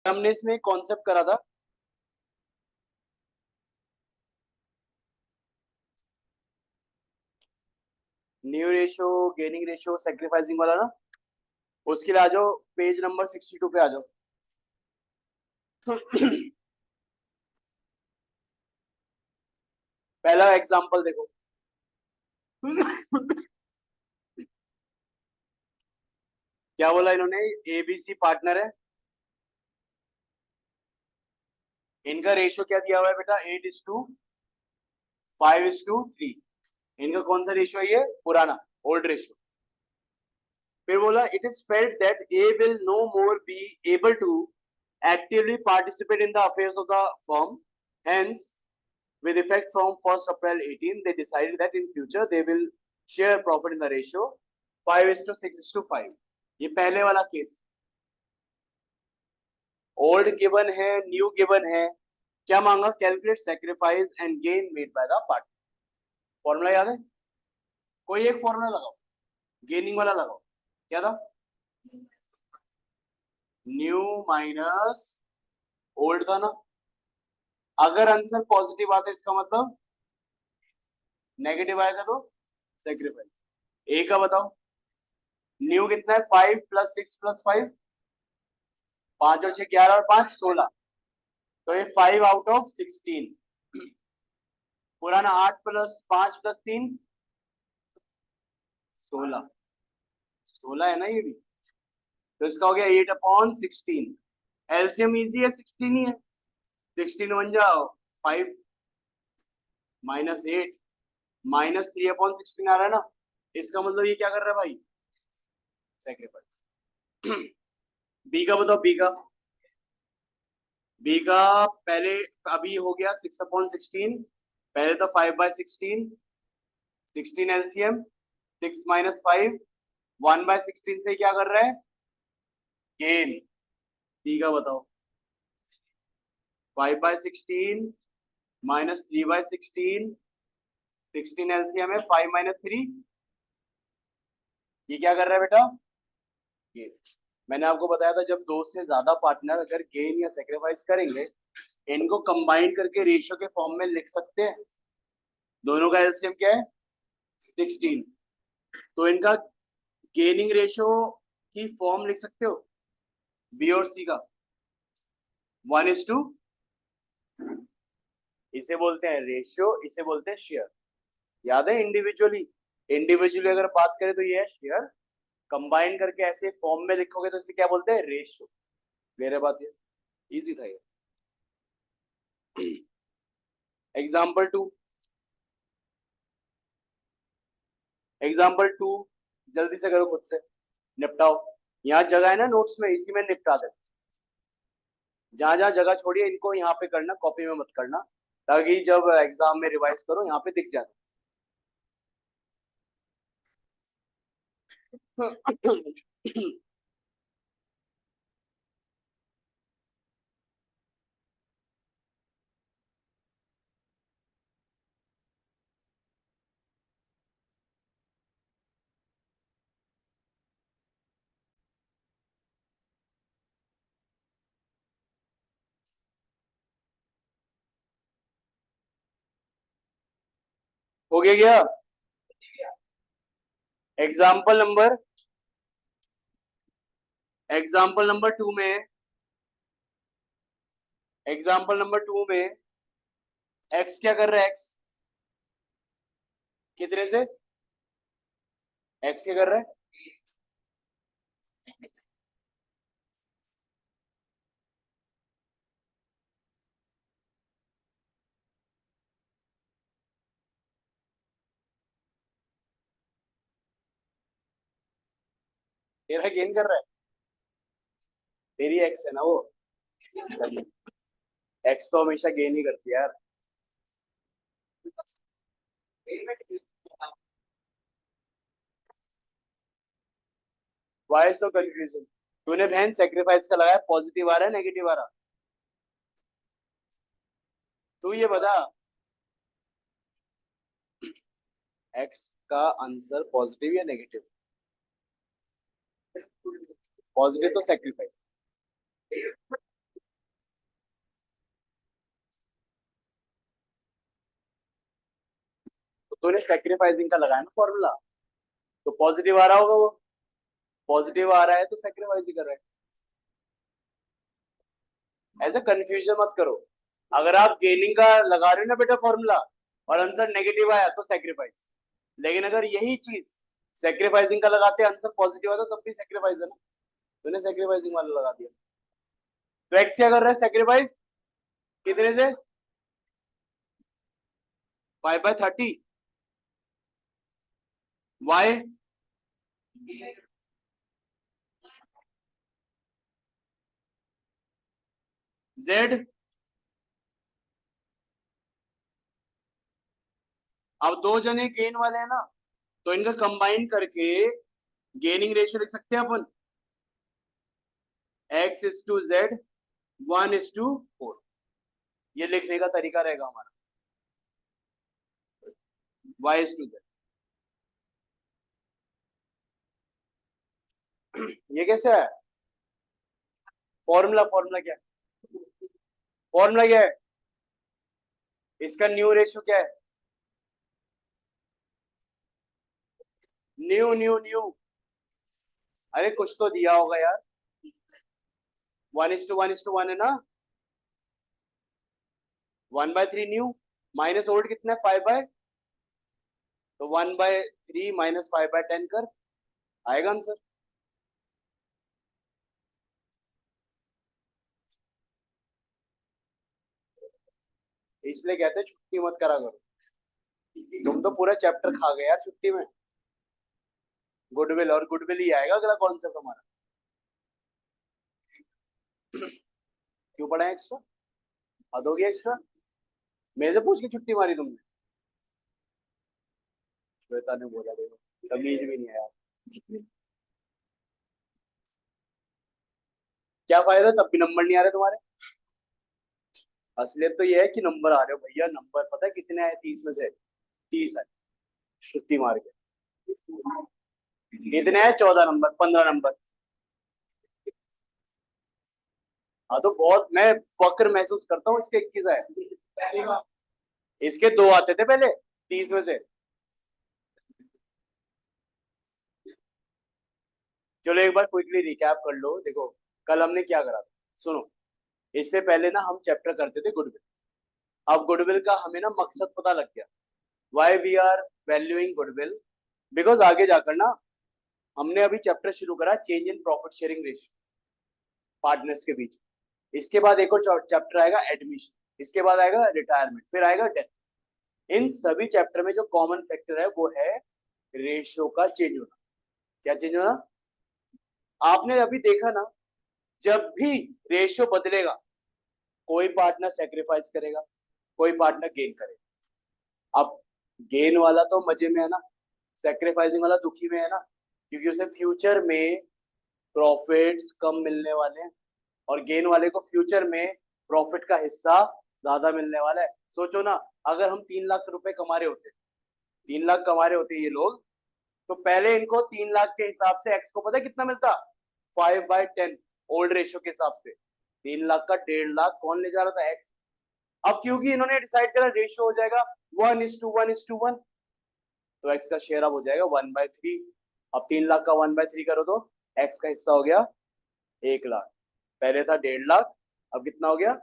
हमने इसमें कॉन्सेप्ट करा था, new ratio, gaining ratio, sacrificing वाला ना। उसके लिए आ जाओ, पेज नंबर 62 पे आ जाओ। पहला एग्जांपल देखो। क्या बोला इन्होंने, एबीसी पार्टनर है, इनका रेशियो क्या दिया हुआ है बेटा, 8:5:3। इनका कौन सा रेशियो है, ये पुराना ओल्ड रेशियो। फिर बोला it is felt that a will no more be able to actively participate in the affairs of the firm. Hence, with effect from 1st April 18, they decided that in future they will share profit in the ratio 5:6:5. ये पहले वाला case, old given है, new given है। क्या मांगा, calculate sacrifice and gain made by the partner. Formula याद है, कोई एक फॉर्मूला लगाओ, गेनिंग वाला लगाओ। क्या था, न्यू माइनस ओल्ड था ना। अगर आंसर पॉजिटिव आता है इसका मतलब, नेगेटिव आएगा तो सेक्रीफाइस। ए का बताओ, न्यू कितना है, 5+6+5, 5 और 6 11 और 5 16, तो ये 5/16। पुराना 8+5+3 16, 16 है ना ये भी, तो इसका हो गया 8/16। एलसीएम इजी है, 16 ही है। 16 बन जाओ 5 -8 -3/16 आ रहा है ना। इसका मतलब ये क्या कर रहा है भाई, सेक्रीफाइस। बी का बताओ, बी का पहले अभी हो गया 6/16, पहले तो 5/16, 16 एलसीएम, 6 - 5, 1/16 से क्या कर रहा है, गेन। डी का बताओ, 5/16 -3/16, 16 एलसीएम है, 5 - 3, ये क्या कर रहा है बेटा, गेन। मैंने आपको बताया था जब दो से ज्यादा पार्टनर अगर गेन या सेक्रीफाइस करेंगे, इनको कंबाइन करके रेशियो के फॉर्म में लिख सकते हैं। दोनों का एलसीएम क्या है, 16, तो इनका गेनिंग रेशियो की फॉर्म लिख सकते हो, बी और सी का 1:, इसे बोलते हैं रेशियो, इसे बोलते हैं शेयर। याद है, इंडिविजुअली इंडिविजुअली अगर बात करें तो ये है शेयर, कंबाइन करके ऐसे फॉर्म में लिखोगे तो इसे क्या बोलते हैं, रेशियो। मेरे बात ये इजी था ये। एग्जाम्पल 2, एग्जाम्पल 2 जल्दी से करो, खुद से निपटाओ। यहाँ जगह है ना नोट्स में, इसी में निपटा दे। जहां जहां जगह छोड़ी है इनको यहाँ पे करना, कॉपी में मत करना, ताकि जब एग्जाम में रिवाइज करो यहाँ पे दिख जाए। हो गया क्या, एग्जाम्पल नंबर एग्जाम्पल नंबर 2 में, एग्जाम्पल नंबर 2 में एक्स क्या कर रहा है, एक्स कितने से, एक्स क्या कर रहा है, तेरा गेन कर रहा है, तेरी एक्स है ना वो, एक्स तो हमेशा गेन ही करती है यार। वाई सो कंफ्यूजन, तूने बहन सेक्रीफाइस का लगाया, पॉजिटिव आ रहा है नेगेटिव आ रहा, तू ये बता, एक्स का आंसर पॉजिटिव या नेगेटिव, पॉजिटिव तो सेक्रीफाइस। तूने सेक्रीफाइसिंग का लगाया ना फॉर्मूला, तो पॉजिटिव आ रहा होगा, वो पॉजिटिव आ रहा है तो सेक्रीफाइस ही कर रहा है। ऐसा कंफ्यूजन मत करो। अगर आप गेनिंग का लगा रहे हो ना बेटा फॉर्मूला और आंसर नेगेटिव आया तो सेक्रीफाइस, लेकिन अगर यही चीज सेक्रीफाइसिंग का लगाते आंसर पॉजिटिव आता तब भी सेक्रीफाइस है ना, तूने सेक्रीफाइसिंग वाला लगा दिया। तो एक्स क्या कर रहा है सेक्रीफाइस, कितने से 5/30, वाई जेड। अब दो जने गेन वाले हैं ना, तो इनका कंबाइन करके गेनिंग रेशियो लिख सकते हैं अपन, x/z 1/4। ये लिखने का तरीका रहेगा हमारा, y/z। ये कैसे है फॉर्मूला, फॉर्मूला क्या है, फॉर्मूला क्या है इसका, न्यू रेशियो क्या है, न्यू न्यू न्यू, अरे कुछ तो दिया होगा यार, 1:1:1 है ना, 1/3 न्यू माइनस ओल्ड कितना है 5/, तो 1/3 माइनस 5/10 कर, आएगा आंसर। इसलिए कहते हैं छुट्टी मत करा करो, तुम तो पूरा चैप्टर खा गए यार छुट्टी में, गुडविल और गुडविल ही आएगा अगला कॉन्सेप्ट हमारा। क्यों पढ़ा है एक्स्ट्रा, हद होगी एक्स्ट्रा, मेरे से पूछ के छुट्टी मारी तुमने, श्वेता ने बोला, देखो तमीज भी नहीं आया, क्या फायदा तब भी नंबर नहीं आ रहे तुम्हारे। असलियत तो ये है कि नंबर आ रहे हो भैया, नंबर पता है कितने आए 30 में से, 30 है छुट्टी मार के, कितने आए 14 नंबर, 15 नंबर। हाँ तो बहुत मैं फक्र महसूस करता हूँ, इसके 21 आए, इसके 2 आते थे पहले 30 में से। चलो एक बार क्विकली रिकैप कर लो, देखो कल हमने क्या करा था, सुनो। इससे पहले ना हम चैप्टर करते थे गुडविल, अब गुडविल का हमें ना मकसद पता लग गया, why we are valuing goodwill, because आगे जाकर ना हमने अभी चैप्टर शुरू करा change in profit sharing ratio partners के बीच, इसके बाद एक और चैप्टर आएगा एडमिशन, इसके बाद आएगा रिटायरमेंट, फिर आएगा डेथ। इन सभी चैप्टर में जो कॉमन फैक्टर है वो है रेशियो का चेंज होना। क्या चेंज होना, आपने अभी देखा ना, जब भी रेशियो बदलेगा कोई पार्टनर सेक्रीफाइस करेगा, कोई पार्टनर गेन करेगा। अब गेन वाला तो मजे में है ना, सेक्रीफाइसिंग वाला दुखी में है ना, क्योंकि उसे फ्यूचर में प्रॉफिट्स कम मिलने वाले हैं, और गेन वाले को फ्यूचर में प्रॉफिट का हिस्सा ज्यादा मिलने वाला है। सोचो ना, अगर हम 3 लाख रुपए कमा रहे होते, 3 लाख कमा रहे होते ये लोग, तो पहले इनको 3 लाख के हिसाब से एक्स को पता है कितना मिलता, 5/10 ओल्ड रेशियो के हिसाब से। 3 लाख का 1.5 लाख कौन ले जा रहा था, एक्स। अब क्योंकि इन्होंने डिसाइड करा रेशियो हो जाएगा 1:1:1, तो एक्स का शेयर अब हो जाएगा 1/3। अब 3 लाख का 1/3 करो तो एक्स का हिस्सा हो गया 1 लाख, पहले था 1.5 लाख, अब कितना हो गया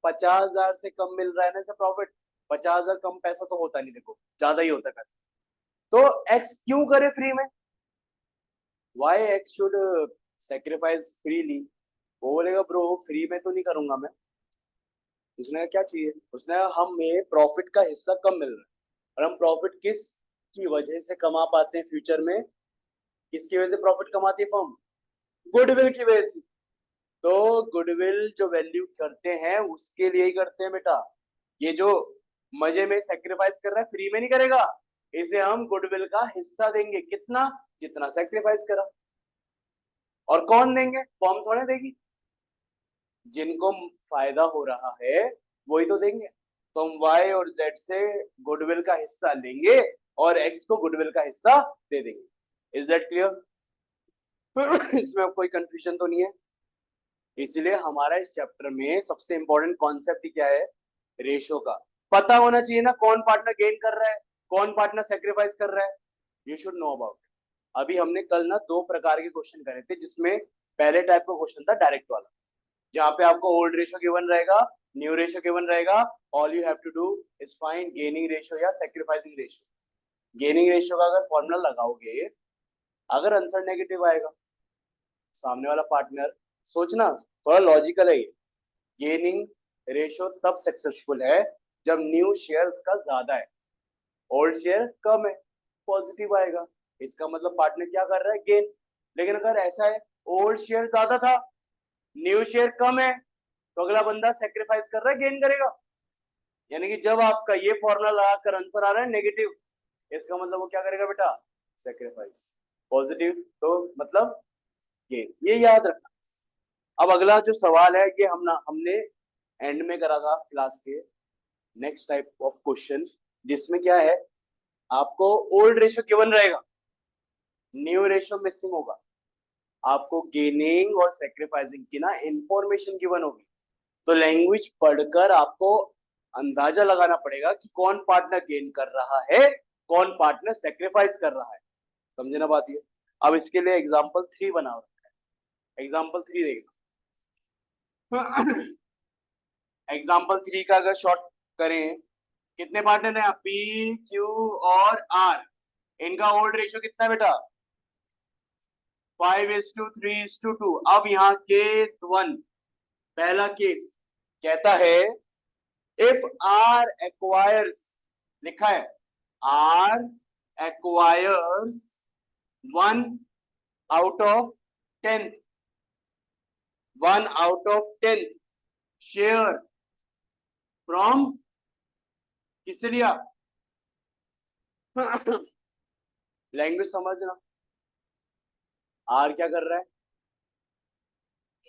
50,000 से कम मिल रहा है ना इसका प्रॉफिट। 50,000 कम पैसा तो होता नहीं, देखो ज्यादा ही होता है पैसा, तो एक्स क्यों करे फ्री में, why X should sacrifice freely. वो बोलेगा ब्रो फ्री में तो नहीं करूंगा मैं, उसने कहा क्या चाहिए, उसने कहा हमें प्रॉफिट का हिस्सा कम मिल रहा है, और हम प्रॉफिट किस की वजह से कमा पाते हैं फ्यूचर में, किसकी वजह से प्रॉफिट कमाती है फर्म, गुडविल की वजह से। तो गुडविल जो वैल्यू करते हैं उसके लिए ही करते हैं बेटा, ये जो मजे में सेक्रीफाइस कर रहा है फ्री में नहीं करेगा, इसे हम गुडविल का हिस्सा देंगे, कितना, जितना सेक्रीफाइस करा। और कौन देंगे, फर्म थोड़े देगी, जिनको फायदा हो रहा है वही तो देंगे। तो हम वाई और जेड से गुडविल का हिस्सा लेंगे और एक्स को गुडविल का हिस्सा दे देंगे। Is that clear? इसमें अब कोई कंफ्यूजन तो नहीं है। इसलिए हमारा इस चैप्टर में सबसे इंपॉर्टेंट कॉन्सेप्ट क्या है, रेशियो का। पता होना चाहिए ना कौन पार्टनर गेन कर रहा है कौन पार्टनर सेक्रीफाइस कर रहा है, यू शुड नो अबाउट। अभी हमने कल ना 2 प्रकार के क्वेश्चन करे थे, जिसमें पहले टाइप का क्वेश्चन था डायरेक्ट वाला, जहां पे आपको ओल्ड रेशियो गिवन रहेगा, न्यू रेशियो गिवन रहेगा, all you have to do is find gaining ratio या सेक्रीफाइसिंग रेशियो। गेनिंग रेशियो का अगर फॉर्मूला लगाओगे, अगर आंसर नेगेटिव आएगा, सामने वाला पार्टनर, सोचना थोड़ा लॉजिकल है ये, गेनिंग रेशियो तब सक्सेसफुल है जब न्यू शेयर उसका ज्यादा है, ओल्ड शेयर कम है, पॉजिटिव आएगा, इसका मतलब पार्टनर क्या कर रहा है, गेन। लेकिन अगर ऐसा है ओल्ड शेयर ज्यादा था, न्यू शेयर कम है, तो अगला बंदा सेक्रीफाइस कर रहा है, गेन करेगा। यानी कि जब आपका ये फॉर्मूला लगाकर आंसर आ रहा है नेगेटिव, इसका मतलब वो क्या करेगा बेटा, सेक्रीफाइस। पॉजिटिव तो मतलब गेन, ये याद रखना। अब अगला जो सवाल है ये हमने एंड में करा था क्लास के, नेक्स्ट टाइप ऑफ क्वेश्चन, जिसमें क्या है, आपको ओल्ड रेशियो गिवन रहेगा, न्यू रेशियो मिसिंग होगा, आपको गेनिंग और सेक्रीफाइसिंग की ना इंफॉर्मेशन गिवन होगी, तो लैंग्वेज पढ़कर आपको अंदाजा लगाना पड़ेगा कि कौन पार्टनर गेन कर रहा है, कौन पार्टनर सेक्रीफाइस कर रहा है। समझे ना बात ये। अब इसके लिए एग्जाम्पल 3 बना रखा है, एग्जाम्पल 3 देखना। एग्जाम्पल 3 का अगर शॉर्ट करें, कितने पार्टनर है, पी क्यू और आर, इनका ओल्ड रेशियो कितना है बेटा, 5:3:2। अब यहाँ केस 1, पहला केस कहता है इफ आर एक्वायर्स, लिखा है R acquires 1 out of 10th, 1 out of 10th share from, किससे लिया, लैंग्वेज समझना। आर क्या कर रहा है,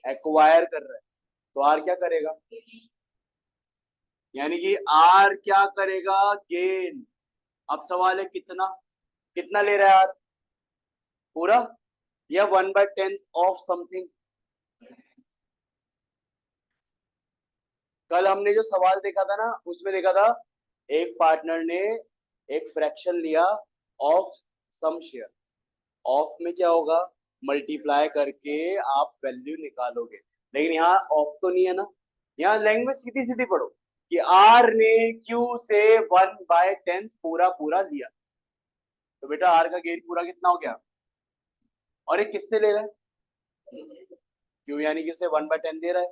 एक्वायर कर रहा है, तो आर क्या करेगा, यानी कि आर क्या करेगा, गेन। अब सवाल है कितना, कितना ले रहा है आर, पूरा या 1/10 ऑफ समथिंग। कल हमने जो सवाल देखा था ना, उसमें देखा था एक पार्टनर ने एक फ्रैक्शन लिया ऑफ सम शेयर, ऑफ में क्या होगा, मल्टीप्लाई करके आप वैल्यू निकालोगे, लेकिन यहाँ ऑफ तो नहीं है ना, यहाँ लैंग्वेज सीधी सीधी पढ़ो कि आर ने क्यू से 1/10 पूरा पूरा लिया, तो बेटा आर का गेन पूरा कितना हो गया, और ये किससे ले रहा है, क्यू, यानी कि उसे 1/10 दे रहा है,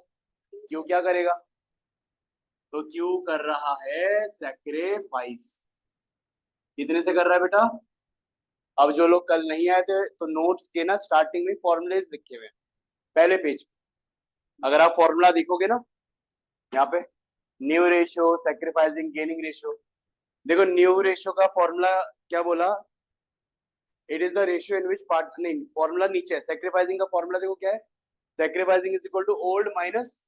क्यू क्या करेगा, तो क्यू कर रहा है सैक्रिफाइस, कितने से कर रहा है बेटा। अब जो लोग कल नहीं आए थे, तो नोट्स के ना स्टार्टिंग में फॉर्मूलेज लिखे हुए हैं पहले पेज पे, अगर आप फॉर्मूला देखोगे ना यहाँ पे, new ratio, sacrificing, gaining ratio, देखो न्यू रेशियो का फॉर्मूला क्या बोला, it is the ratio in which part, नहीं फॉर्मूला नीचे है, सैक्रिफाइसिंग का फॉर्मूला देखो क्या है, sacrificing is equal to old minus,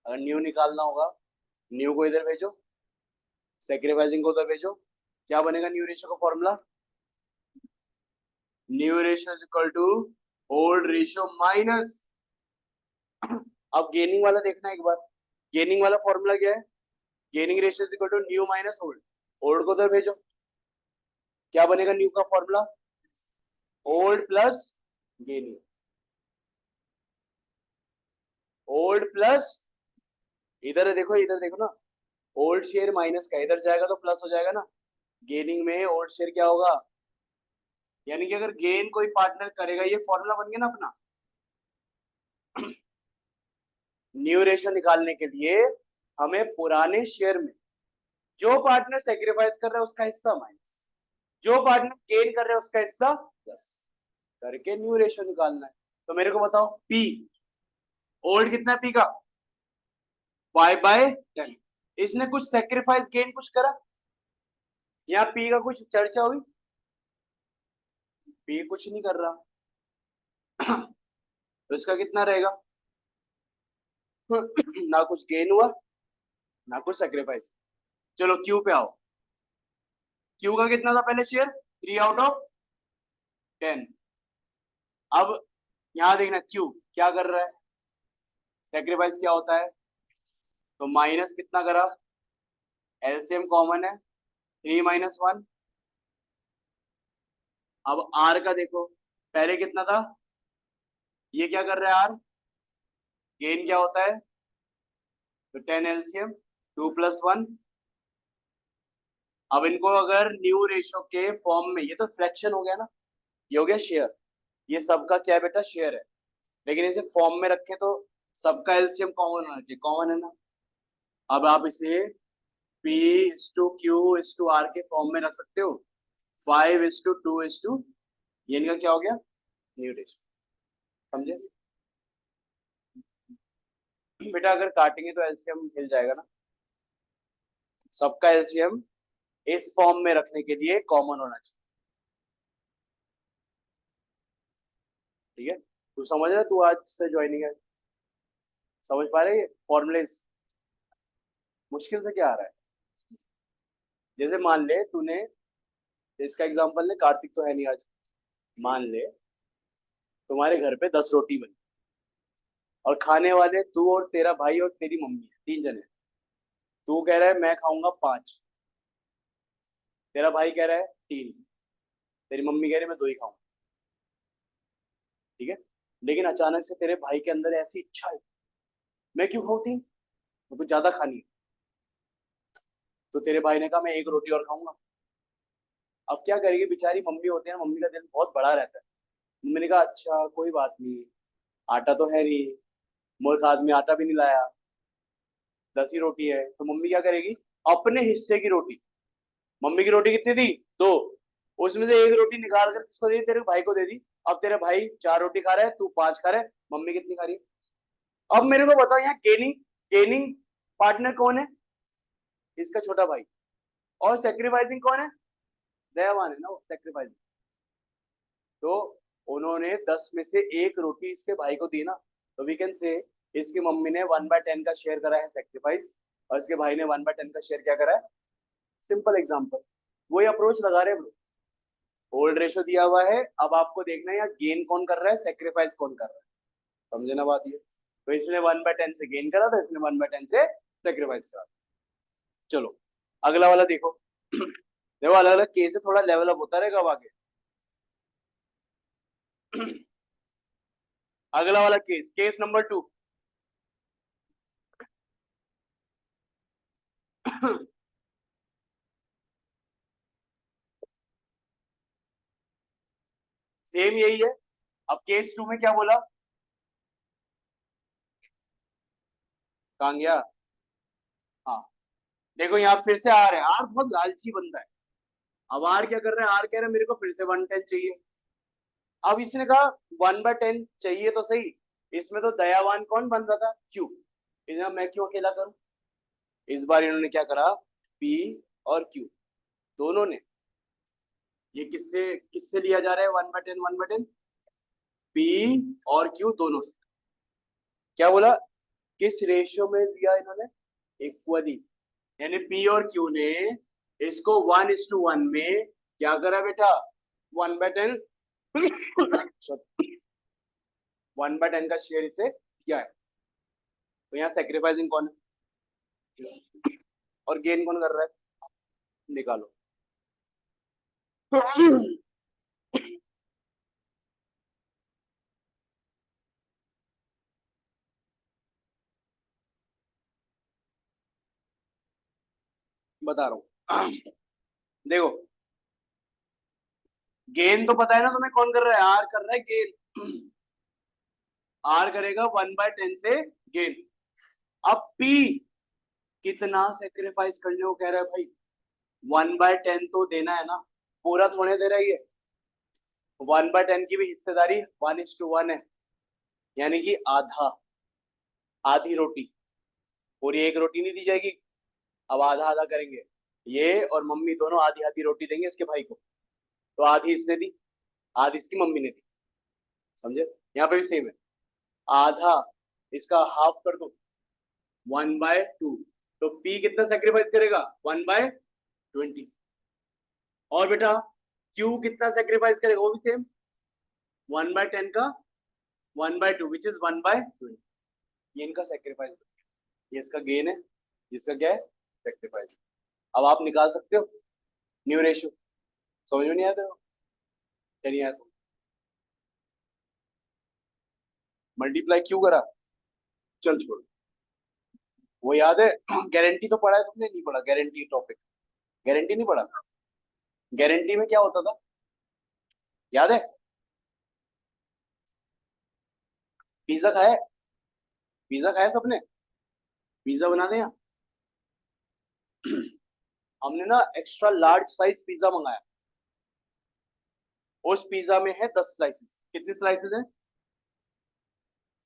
अगर न्यू निकालना होगा, न्यू को इधर भेजो, सैक्रिफाइसिंग को उधर भेजो, क्या बनेगा न्यू रेशियो का formula, new ratio is equal to old ratio minus. अब गेनिंग वाला देखना एक बार, गेनिंग वाला फॉर्मूला क्या है, gaining ratio is equal to new minus old, old को उधर भेजो, क्या बनेगा न्यू का formula, old plus gaining, old plus, इधर देखो, इधर देखो ना, ओल्ड शेयर माइनस का इधर जाएगा तो प्लस हो जाएगा ना, गेनिंग में ओल्ड शेयर क्या होगा, यानी कि अगर गेन कोई पार्टनर करेगा, ये फॉर्मूला बन गया ना अपना। न्यू रेशियो निकालने के लिए हमें पुराने शेयर में जो पार्टनर सेक्रीफाइस कर रहा है उसका हिस्सा माइनस, जो पार्टनर गेन कर रहा है उसका हिस्सा प्लस करके न्यू रेशियो निकालना है। तो मेरे को बताओ पी, ओल्ड कितना है पी का, 5/10, इसने कुछ सेक्रीफाइस गेन कुछ करा, यहाँ पी का कुछ चर्चा हुई, पी कुछ नहीं कर रहा, तो इसका कितना रहेगा, ना कुछ गेन हुआ ना कुछ सेक्रीफाइस। चलो क्यू पे आओ, क्यू का कितना था पहले शेयर, 3/10। अब यहां देखना क्यू क्या कर रहा है, सेक्रीफाइस क्या होता है, तो माइनस कितना करा, एलसीएम कॉमन है, 3 - 1। अब आर का देखो, पहले कितना था, ये क्या कर रहा है आर, गेन क्या होता है, तो 10 एलसीएम 2 + 1। अब इनको अगर न्यू रेशो के फॉर्म में, ये तो फ्रैक्शन हो गया ना, ये हो गया शेयर, ये सबका क्या है बेटा, शेयर है, लेकिन इसे फॉर्म में रखे तो सबका एलसीएम कॉमन होना चाहिए, कॉमन है ना। अब आप इसे P/Q/R के फॉर्म में रख सकते हो, 5:2:, ये इनका क्या हो गया, न्यू रेशो, समझे बेटा। अगर काटेंगे तो एलसीएम हिल जाएगा ना, सबका एलसीएम इस फॉर्म में रखने के लिए कॉमन होना चाहिए, ठीक है। तू समझ रहा है, तू आज से ज्वाइनिंग है, समझ पा रहे फॉर्मुलेस, मुश्किल से क्या आ रहा है। जैसे मान ले तूने, इसका एग्जांपल ले, कार्तिक तो है नहीं आज, मान ले तुम्हारे घर पे 10 रोटी बनी, और खाने वाले तू और तेरा भाई और तेरी मम्मी है, 3 जने। तू कह रहा है मैं खाऊंगा 5, तेरा भाई कह रहा है 3, तेरी मम्मी कह रही है मैं 2 ही खाऊंगा, ठीक है। लेकिन अचानक से तेरे भाई के अंदर ऐसी इच्छा है, मैं क्यों खाऊं 3, तो कुछ ज्यादा खानी है, तो तेरे भाई ने कहा मैं 1 रोटी और खाऊंगा। अब क्या करेगी बेचारी मम्मी, होते हैं मम्मी का दिल बहुत बड़ा रहता है, मम्मी ने कहा अच्छा कोई बात नहीं, आटा तो है नहीं, मूर्ख आदमी आटा भी नहीं लाया, 10 ही रोटी है, तो मम्मी क्या करेगी, अपने हिस्से की रोटी, मम्मी की रोटी कितनी थी, 2, उसमें से 1 रोटी निकाल कर किसको दे दी, तेरे भाई को दे दी। अब तेरे भाई 4 रोटी खा रहा है, तू 5 खा रहा है, मम्मी कितनी खा रही है। अब मेरे को बताओ यहाँ गेनिंग गेनिंग पार्टनर कौन है, इसका छोटा भाई, और सेक्रीफाइसिंग कौन है, दयावान है ना वो सेक्रीफाइसिंग। तो उन्होंने 10 में से 1 रोटी इसके भाई को दी ना, तो वी कैन से इसकी मम्मी ने 1/10 का शेयर करा है सेक्रीफाइस, और इसके भाई ने 1/10 का शेयर क्या करा है, सिंपल एग्जाम्पल, वही अप्रोच लगा रहे हैं। ओल्ड रेशो दिया हुआ है, अब आपको देखना है यहाँ गेन कौन कर रहा है, सेक्रीफाइस कौन कर रहा है, समझे ना बात ये। तो इसने 1/10 से गेन करा था, इसने 1/10 से सेक्रीफाइस करा। चलो अगला वाला देखो। देखो अलग अलग केस है, थोड़ा लेवल अप होता रहेगा अब आगे। अगला वाला केस, केस नंबर 2। सेम यही है। अब केस 2 में क्या बोला, कहाँ गया, हाँ देखो यहाँ फिर से आर है, आर बहुत लालची बंदा है। अब आर क्या कर रहा है, आर कह रहा है मेरे को फिर से 1/10 चाहिए। अब इसने कहा 1/10 चाहिए तो सही, इसमें तो दयावान कौन बन रहा था, क्यू, इसने मैं क्यों अकेला करूं। इस बार इन्होंने क्या करा, पी और क्यू दोनों ने, ये किससे किससे लिया जा रहा है 1/10 1/10, पी और क्यू दोनों से। क्या बोला, किस रेशियो में दिया इन्होंने, इक्वली, यानी पी और क्यू ने इसको 1:1 में क्या करा बेटा, 1/10, 1/10 का शेयर इसे दिया है। तो यहाँ सेक्रीफाइसिंग कौन है, और गेन कौन कर रहा है, निकालो। बता रहा हूँ, देखो गेन तो पता है ना तुम्हें कौन कर रहा है, आर कर रहा है गेन, आर करेगा 1/10 से गेन। अब पी कितना सेक्रीफाइस करने को कह रहा है भाई, 1/10 तो देना है ना, पूरा थोड़े दे रही है, 1/10 की भी हिस्सेदारी 1:1 है, यानी कि आधा, आधी रोटी, पूरी 1 रोटी नहीं दी जाएगी, अब आधा आधा करेंगे, ये और मम्मी दोनों आधी आधी रोटी देंगे इसके भाई को, तो आधी इसने दी, आधी इसकी मम्मी ने दी, समझे। यहाँ पे भी सेम है, आधा इसका हाफ कर दो, 1/2, तो पी कितना सेक्रीफाइस करेगा, 1/20। और बेटा क्यू कितना सेक्रीफाइस करेगा, वो भी सेम, 1/10 का 1/2 विच इज 1/20, ये इनका सेक्रीफाइस, ये इसका गेन है, इसका क्या है सेक्रीफाइस। अब आप निकाल सकते हो, न्यू रेशियो। समझ में नहीं आता? क्या नहीं आया? मल्टीप्लाई क्यों करा? चल छोड़, वो याद है? गारंटी तो पढ़ा है तुमने? नहीं पढ़ा गारंटी टॉपिक? गारंटी नहीं पढ़ा? गारंटी में क्या होता था, याद है? पिज्जा खाया? पिज्जा खाया सबने? पिज्जा बना दें? हमने ना एक्स्ट्रा लार्ज साइज पिज्जा मंगाया। उस पिज्जा में है 10 स्लाइसेस। कितनी स्लाइसेस है?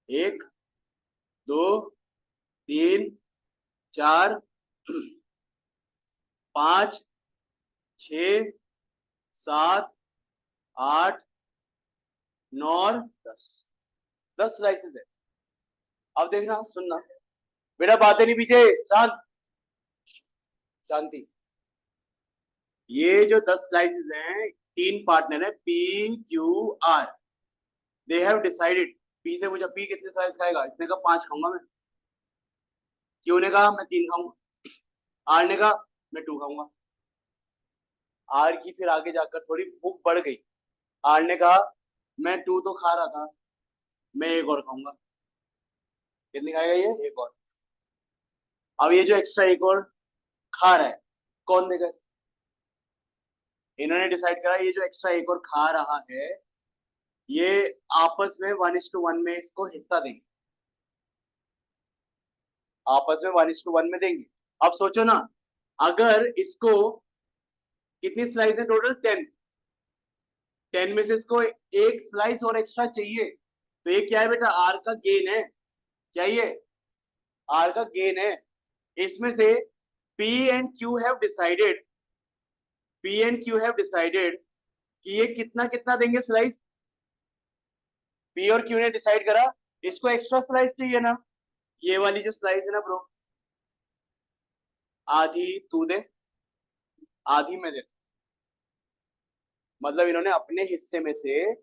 एक, दो, तीन, चार, पांच, छ, सात, आठ, नौ और 10। 10 स्लाइसेस है। अब देखना, सुनना बेटा, बातें नहीं पीछे, शांत, शांति। ये जो 10 स्लाइसेस हैं, तीन पार्टनर है P Q R. They have decided. P से पूछा, पी कितने स्लाइस खाएगा? इसने कहा 5 खाऊंगा मैं। क्यू ने कहा मैं 3 खाऊंगा। आर ने कहा मैं 2 खाऊंगा। आर की फिर आगे जाकर थोड़ी भूख बढ़ गई। आर ने कहा मैं 2 तो खा रहा था, मैं एक और खाऊंगा। कितनी खाएगा ये? एक और। अब ये जो एक्स्ट्रा एक और खा रहा है, कौन देगा इसको? इन्होंने डिसाइड करा ये जो एक्स्ट्रा एक और खा रहा है, ये आपस में 1:1 में इसको हिस्सा देंगे। आपस में 1:1 में देंगे। अब सोचो ना, अगर इसको कितनी स्लाइस है टोटल? 10। 10 में से इसको एक स्लाइस और एक्स्ट्रा चाहिए, तो ये क्या है बेटा? आर का गेन है। क्या ये? आर का गेन है। इसमें से P and Q have decided, P and Q have decided कि ये कितना कितना देंगे स्लाइस। पी और क्यू ने डिसाइड करा इसको एक्स्ट्रा स्लाइस चाहिए ना, ये वाली जो स्लाइस है ना ब्रो, आधी तू दे, आधी मैं दे। मतलब इन्होंने अपने हिस्से में से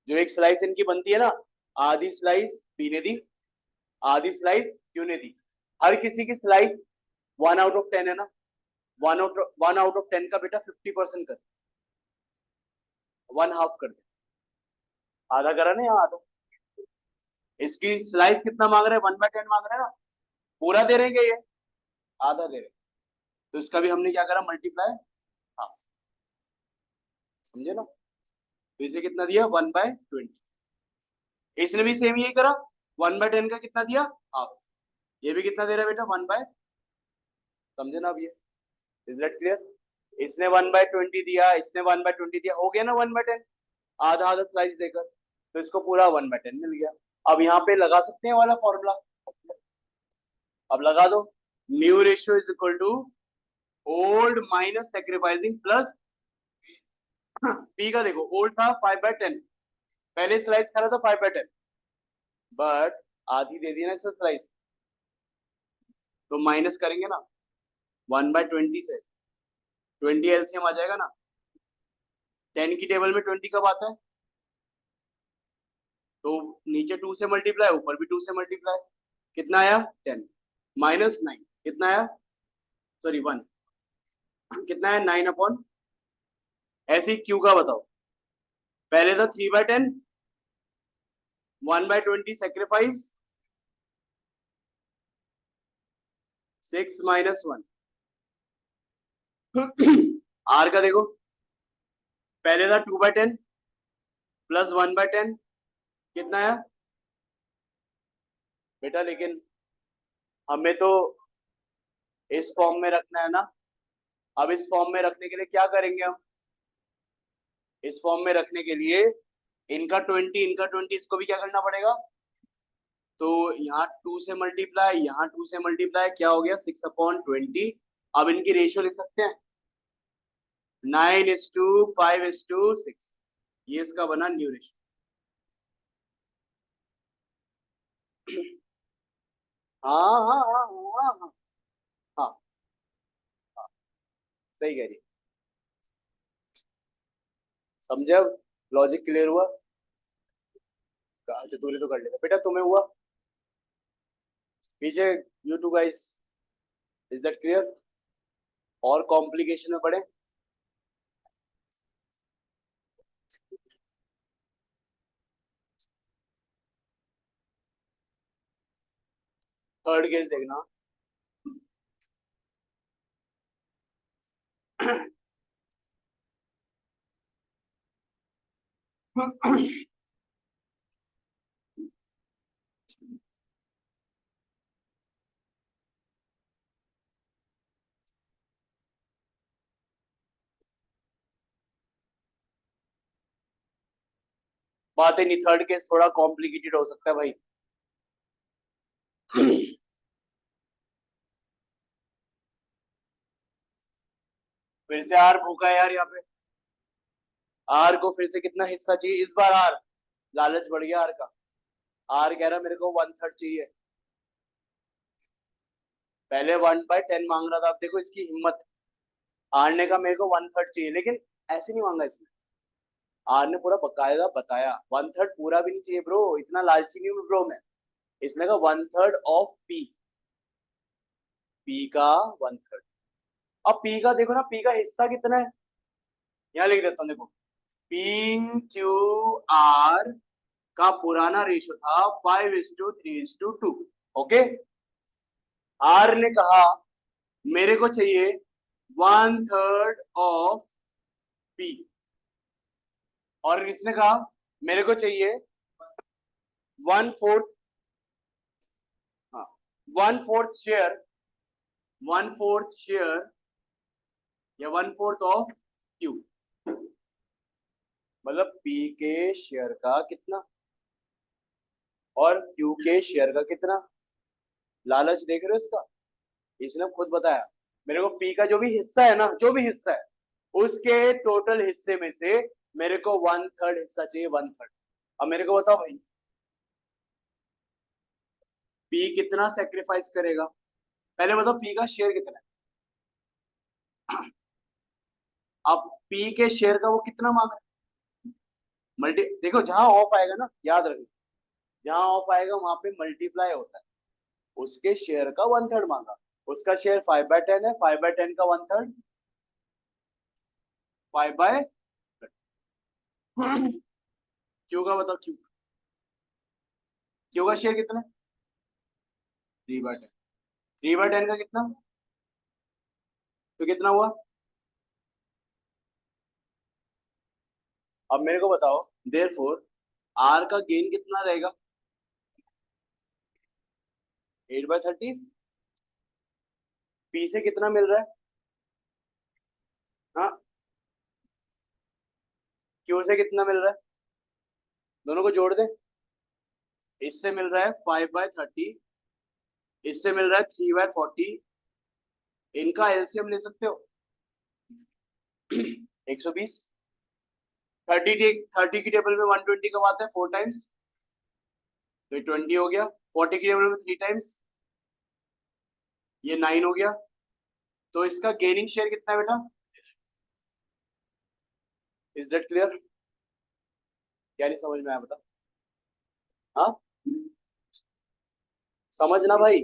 जो एक स्लाइस इनकी बनती है ना, आधी स्लाइस पी ने दी, आधी स्लाइस क्यू ने दी। हर किसी की स्लाइस 1/10 है ना। 1/10 का बेटा 50% कर, 1/2 कर दे। आधा करा ना यहाँ, आधा। इसकी स्लाइस कितना मांग रहे हैं? 1/10 मांग रहे हैं ना। पूरा दे रहे ये? आधा दे रहे। तो इसका भी हमने क्या करा? मल्टीप्लाई। हाँ, समझे ना? तो इसे कितना दिया? 1/20। इसने भी सेम यही करा। 1/10 का कितना दिया? हाफ। ये भी कितना दे रहा है बेटा? 1/। समझे ना अब ये? Is that clear? इसने 1/20 दिया, इसने 1/20 दिया, हो गया ना 1/10। आधा आधा स्लाइस देकर, तो इसको पूरा 1/10 मिल गया। अब यहाँ पे लगा सकते हैं वाला फॉर्मूला। अब लगा दो। New ratio is equal to old minus sacrificing plus P का। देखो ओल्ड था 5/10, पहले स्लाइस खा रहा था 5/10, बट आधी दे दी ना इसको स्लाइस, तो माइनस करेंगे ना 1/20 से। 20 एलसीएम आ जाएगा ना। 10 की टेबल में 20 कब आता है? तो नीचे 2 से मल्टीप्लाई, ऊपर भी 2 से मल्टीप्लाई। कितना आया? 10 -9। कितना आया? सॉरी 1। कितना है? 9/। ऐसे ही क्यू का बताओ। पहले था 3/10, 1/20 सेक्रीफाइस, 6 -1। आर का देखो, पहले था 2/10 प्लस 1/10। कितना है बेटा? लेकिन हमें तो इस फॉर्म में रखना है ना। अब इस फॉर्म में रखने के लिए क्या करेंगे हम? इस फॉर्म में रखने के लिए इनका 20, इनका 20, इसको भी क्या करना पड़ेगा? तो यहाँ 2 से मल्टीप्लाई, यहाँ 2 से मल्टीप्लाई, क्या हो गया? 6/20। अब इनकी रेशियो लिख सकते हैं, 9:5:6। ये इसका बना न्यू रेशियो। हाँ हाँ हाँ हाँ हाँ हाँ हाँ, सही कह रही है। समझे अब? लॉजिक क्लियर हुआ? अच्छा तूने तो कर लिया बेटा, तुम्हें हुआ पीछे? You two guys, is that clear? और कॉम्प्लिकेशन में पड़े? थर्ड केस देखना। बात है नहीं, थर्ड केस थोड़ा कॉम्प्लिकेटेड हो सकता है भाई। फिर से आर भूखा है यार यहाँ पे। आर को फिर से कितना हिस्सा चाहिए इस बार? आर, लालच बढ़ गया आर का। आर कह रहा मेरे को 1/3 चाहिए। पहले 1/10 मांग रहा था, अब देखो इसकी हिम्मत। आर ने कहा मेरे को 1/3 चाहिए, लेकिन ऐसे नहीं मांगा इसने। आर ने पूरा बकायदा बताया 1/3 पूरा भी नहीं चाहिए ब्रो, इतना लालची नहीं हूँ ब्रो मैं। इसने कहा 1/3 ऑफ पी, पी का 1/3। अब पी का देखो ना, पी का हिस्सा कितना है, यहाँ लिख देता हूँ देखो। पी क्यू आर का पुराना रेशो था 5:3:2। ओके, आर ने कहा मेरे को चाहिए 1/3 ऑफ पी, और इसने कहा मेरे को चाहिए 1/4, हाँ 1/4 शेयर, 1/4 शेयर या 1/4 ऑफ क्यू, मतलब पी के शेयर का कितना और क्यू के शेयर का कितना। लालच देख रहे हो इसका? इसने खुद बताया मेरे को पी का जो भी हिस्सा है ना, जो भी हिस्सा है उसके टोटल हिस्से में से मेरे को 1/3 हिस्सा चाहिए, 1/3। अब मेरे को बताओ भाई, पी कितना सेक्रीफाइस करेगा? पहले बताओ पी का शेयर कितना है। अब पी के शेयर का वो कितना मांग रहा है? मल्टी, देखो जहां ऑफ आएगा ना, याद रखना, जहां ऑफ आएगा वहां पे मल्टीप्लाई होता है। उसके शेयर का 1/3 मांगा। उसका शेयर 5/10 है, 5/10 का 1/3 5/, क्यू का बताओ, क्यू, क्यू का शेयर कितना है? 3/10, 3/10 का कितना, तो कितना हुआ? अब मेरे को बताओ, देयरफॉर आर का गेन कितना रहेगा? 8/30। पी से कितना मिल रहा है? हाँ, क्यू से कितना मिल रहा है? दोनों को जोड़ दे। इससे मिल रहा है 5/30, इससे मिल रहा है 3/40। इनका एलसीएम ले सकते हो 120। 30 की टेबल में 120 कब आता है? 4 टाइम्स, तो ये 20 हो गया। 40 की टेबल में 3 टाइम्स, ये 9 हो गया। तो इसका गेनिंग शेयर कितना है बेटा? Is that clear? क्या नहीं समझ में आया बता? हाँ, समझना भाई।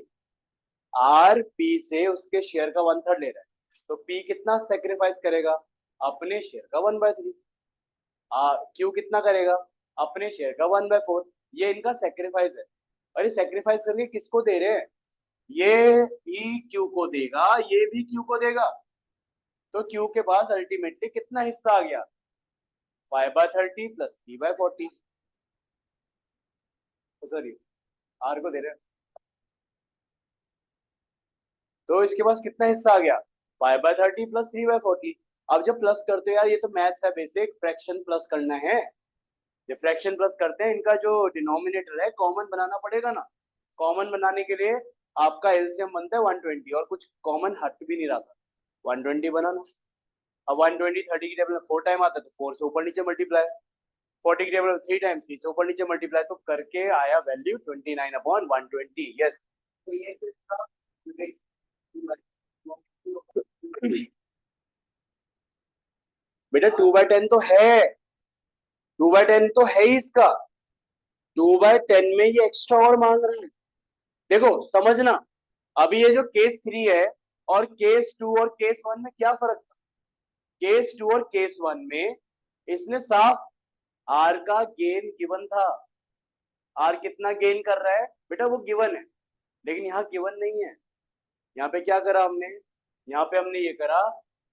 आर पी से उसके शेयर का 1/3 ले रहा है, तो पी कितना सेक्रीफाइस करेगा? अपने शेयर का 1/3। क्यू कितना करेगा? अपने शेयर का 1/4। ये इनका सेक्रीफाइस है। और ये सेक्रीफाइस करके किसको दे रहे हैं? ये भी क्यू को देगा, ये भी क्यू को देगा। तो क्यू के पास अल्टीमेटली कितना हिस्सा आ गया? 5/30 प्लस 3/40। सॉरी, आर को दे रहे हैं, तो इसके पास कितना हिस्सा आ गया? 5/30 प्लस 3/40। अब जब प्लस करते हो यार, ये तो मैथ्स है बेसिक, फ्रैक्शन प्लस करना है। ये फ्रैक्शन प्लस करते हैं, इनका जो डिनोमिनेटर है कॉमन बनाना पड़ेगा ना। कॉमन बनाने के लिए आपका एलसीएम बनता है 120, और कुछ कॉमन हट भी नहीं रहा था, 120 बनाना। अब 120 30 की टेबल में 4 टाइम आता है, तो 4 से ऊपर नीचे मल्टीप्लाई। 40 की टेबल में 3 टाइम, 3 से ऊपर नीचे मल्टीप्लाई, तो करके आया वैल्यू 29/120। यस। बेटा 2/10 तो है, 2/10 तो है ही इसका। 2/10 में ये एक्स्ट्रा और मांग रहे हैं। देखो समझना, अभी ये जो केस 3 है और केस 2 और केस 1 में क्या फर्क था? केस 2 और केस 1 में इसने साफ आर का गेन गिवन था। आर कितना गेन कर रहा है बेटा, वो गिवन है। लेकिन यहाँ गिवन नहीं है। यहाँ पे क्या करा हमने, यहाँ पे हमने ये करा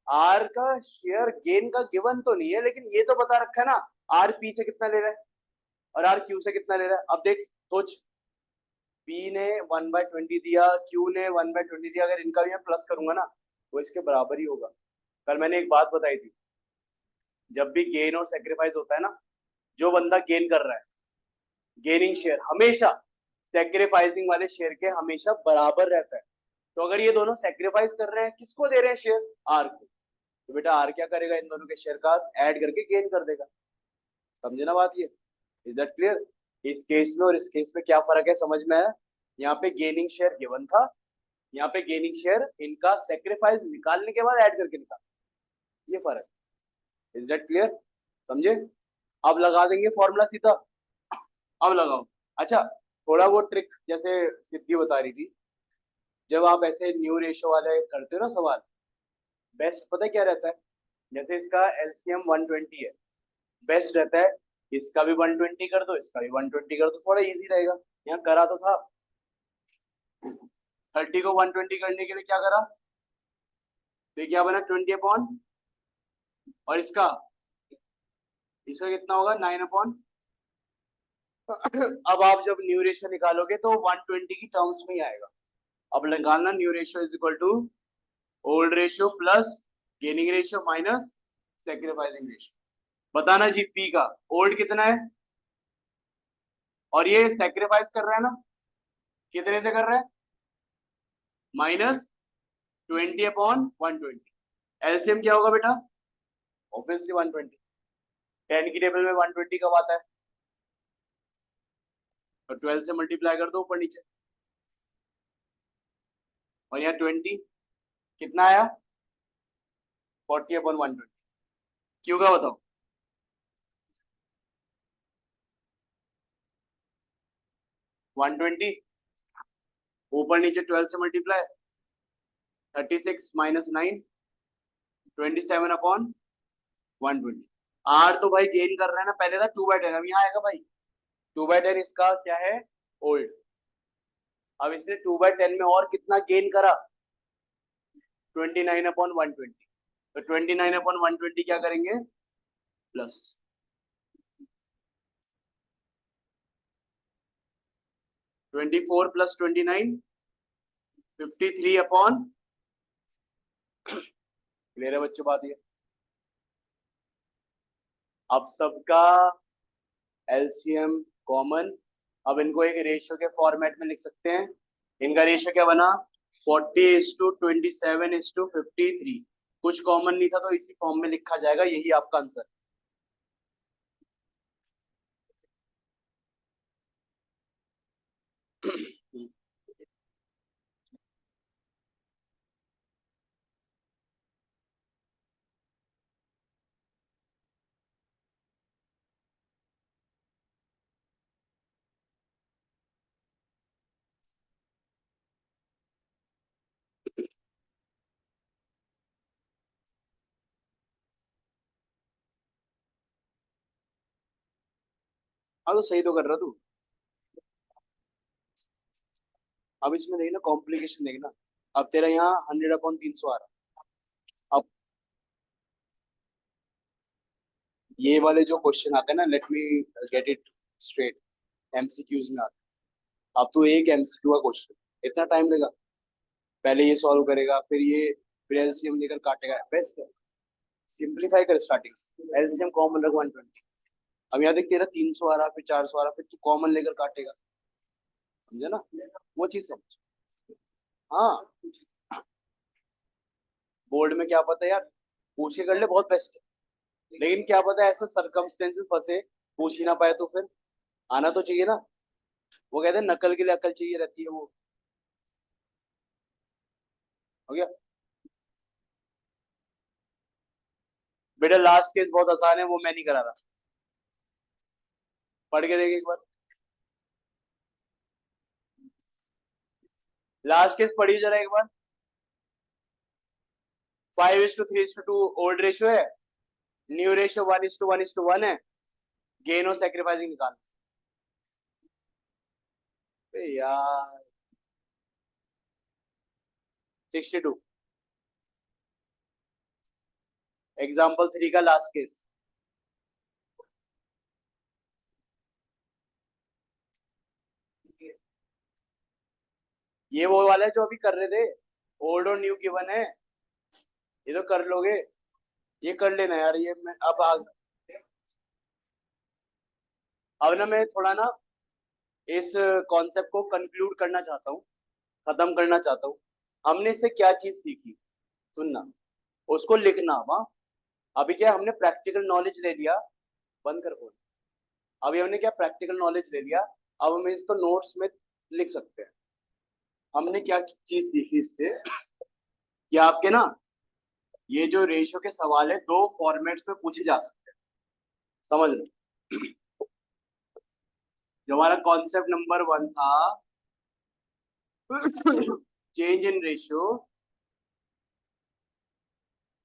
आर का शेयर गेन का गिवन तो नहीं है, लेकिन ये तो बता रखा है ना आर पी से कितना ले रहा है और आर क्यू से कितना ले रहा है। अब देख सोच, पी ने 1/20 दिया, क्यू ने 1/20 दिया, अगर इनका भी मैं प्लस करूंगा ना वो इसके बराबर ही होगा। कल मैंने एक बात बताई थी, जब भी गेन और सेक्रीफाइस होता है ना, जो बंदा गेन कर रहा है गेनिंग शेयर हमेशा सेक्रीफाइसिंग वाले शेयर के हमेशा बराबर रहता है। तो अगर ये दोनों सेक्रीफाइस कर रहे हैं, किसको दे रहे हैं शेयर, आर को, तो बेटा आर क्या करेगा, इन दोनों के शेयर का ऐड करके गेन कर देगा। समझे ना बात ये, इज दैट क्लियर। इस केस में और इस केस में क्या फर्क है समझ में आया। यहाँ पे गेनिंग शेयर गिवन था, यहाँ पे गेनिंग शेयर इनका सेक्रीफाइस निकालने के बाद ऐड करके निकाल, ये फर्क, इज दैट क्लियर, समझे। अब लगा देंगे फॉर्मूला सीधा, अब लगाओ। अच्छा थोड़ा वो ट्रिक जैसे सिद्धि बता रही थी, जब आप ऐसे न्यू रेशो वाले करते हो ना सवाल, बेस्ट पता है क्या रहता है, जैसे इसका एलसीएम 120 है, बेस्ट रहता है इसका भी 120 कर दो, इसका भी 120 कर दो, थोड़ा इजी रहेगा। यहाँ करा तो था, 30 को 120 करने के लिए क्या करा, तो क्या बना 20 अपॉन, और इसका इसका कितना होगा 9 अपॉन। अब आप जब न्यू रेशियो निकालोगे तो 120 की टर्म्स में ही आएगा। अब निकालना new ratio is equal to old ratio plus gaining ratio minus sacrificing ratio. बताना जी पी का ओल्ड कितना है और ये सेक्रीफाइस कर रहा है ना, कितने से कर रहा है, -20/120। एलसीएम क्या होगा बेटा, ऑब्वियसली 120। 10 की टेबल में 120 कब आता है, तो 12 से मल्टीप्लाई कर दो ऊपर नीचे, और यहाँ 20 कितना आया 40/120। क्यों का बताओ, 120 ऊपर नीचे 12 से मल्टीप्लाई, 36 माइनस 9 27/120। आर तो भाई गेन कर रहा है ना, पहले था 2/10, अब यहाँ आएगा भाई 2/10, इसका क्या है ओल्ड। अब इसने 2/10 में और कितना गेन करा 29/120, तो 29/120 क्या करेंगे प्लस 24 प्लस 29 53/, क्लियर है बच्चों बात ये। अब सबका एलसीएम कॉमन, अब इनको एक रेशियो के फॉर्मेट में लिख सकते हैं। इनका रेशियो क्या बना 40:27:53, कुछ कॉमन नहीं था तो इसी फॉर्म में लिखा जाएगा, यही आपका आंसर। हाँ तो सही तो कर रहा तू। अब इसमें देखना कॉम्प्लिकेशन देखना, अब तेरा यहाँ 100/300 आ रहा। अब ये वाले जो क्वेश्चन आते हैं ना, let me get it straight, MCQs में आते हैं। अब तो एक एमसीक्यू का क्वेश्चन इतना टाइम लेगा, पहले ये सॉल्व करेगा फिर एलसीएम लेकर काटेगा, बेस्ट है सिंपलीफाई कर स्टार्टिंग से, एलसीएम कॉमन रख 120। अब यहाँ देख तेरा 300 आ रहा, फिर 400 आ रहा, फिर तू कॉमन लेकर काटेगा, समझे ना, वो चीज समझ। हाँ बोर्ड में क्या पता यार, पूछ के कर ले बहुत बेस्ट है, लेकिन क्या पता ऐसा सरकमस्टेंसेस फंसे पूछ ही ना पाए तो फिर आना तो चाहिए ना। वो कहते हैं नकल के लिए अकल चाहिए रहती है, वो हो गया। बेटा लास्ट केस बहुत आसान है, वो मैं नहीं करा रहा, पढ़ के देख एक बार, लास्ट केस पढ़िए जरा एक बार। 5:3:2 ओल्ड रेशियो है, न्यू रेशियो 1:1:1 है, गेन और सेक्रीफाइसिंग निकाल। यार 62। एग्जाम्पल 3 का लास्ट केस। ये वो वाला है जो अभी कर रहे थे, ओल्ड और न्यू गिवन है, ये तो कर लोगे, ये कर लेना यार। ये मैं अब ना मैं थोड़ा ना इस कॉन्सेप्ट को कंक्लूड करना चाहता हूँ, खत्म करना चाहता हूँ। हमने इससे क्या चीज सीखी, सुनना, उसको लिखना। वहाँ अभी क्या हमने प्रैक्टिकल नॉलेज ले लिया, बंद कर फोन। अभी हमने क्या प्रैक्टिकल नॉलेज ले लिया, अब हम इसको नोट्स में लिख सकते हैं। हमने क्या चीज सीखी इससे कि आपके ना ये जो रेशियो के सवाल है दो फॉर्मेट्स में पूछे जा सकते हैं, समझ लो। जो हमारा कॉन्सेप्ट नंबर 1 था चेंज इन रेशियो,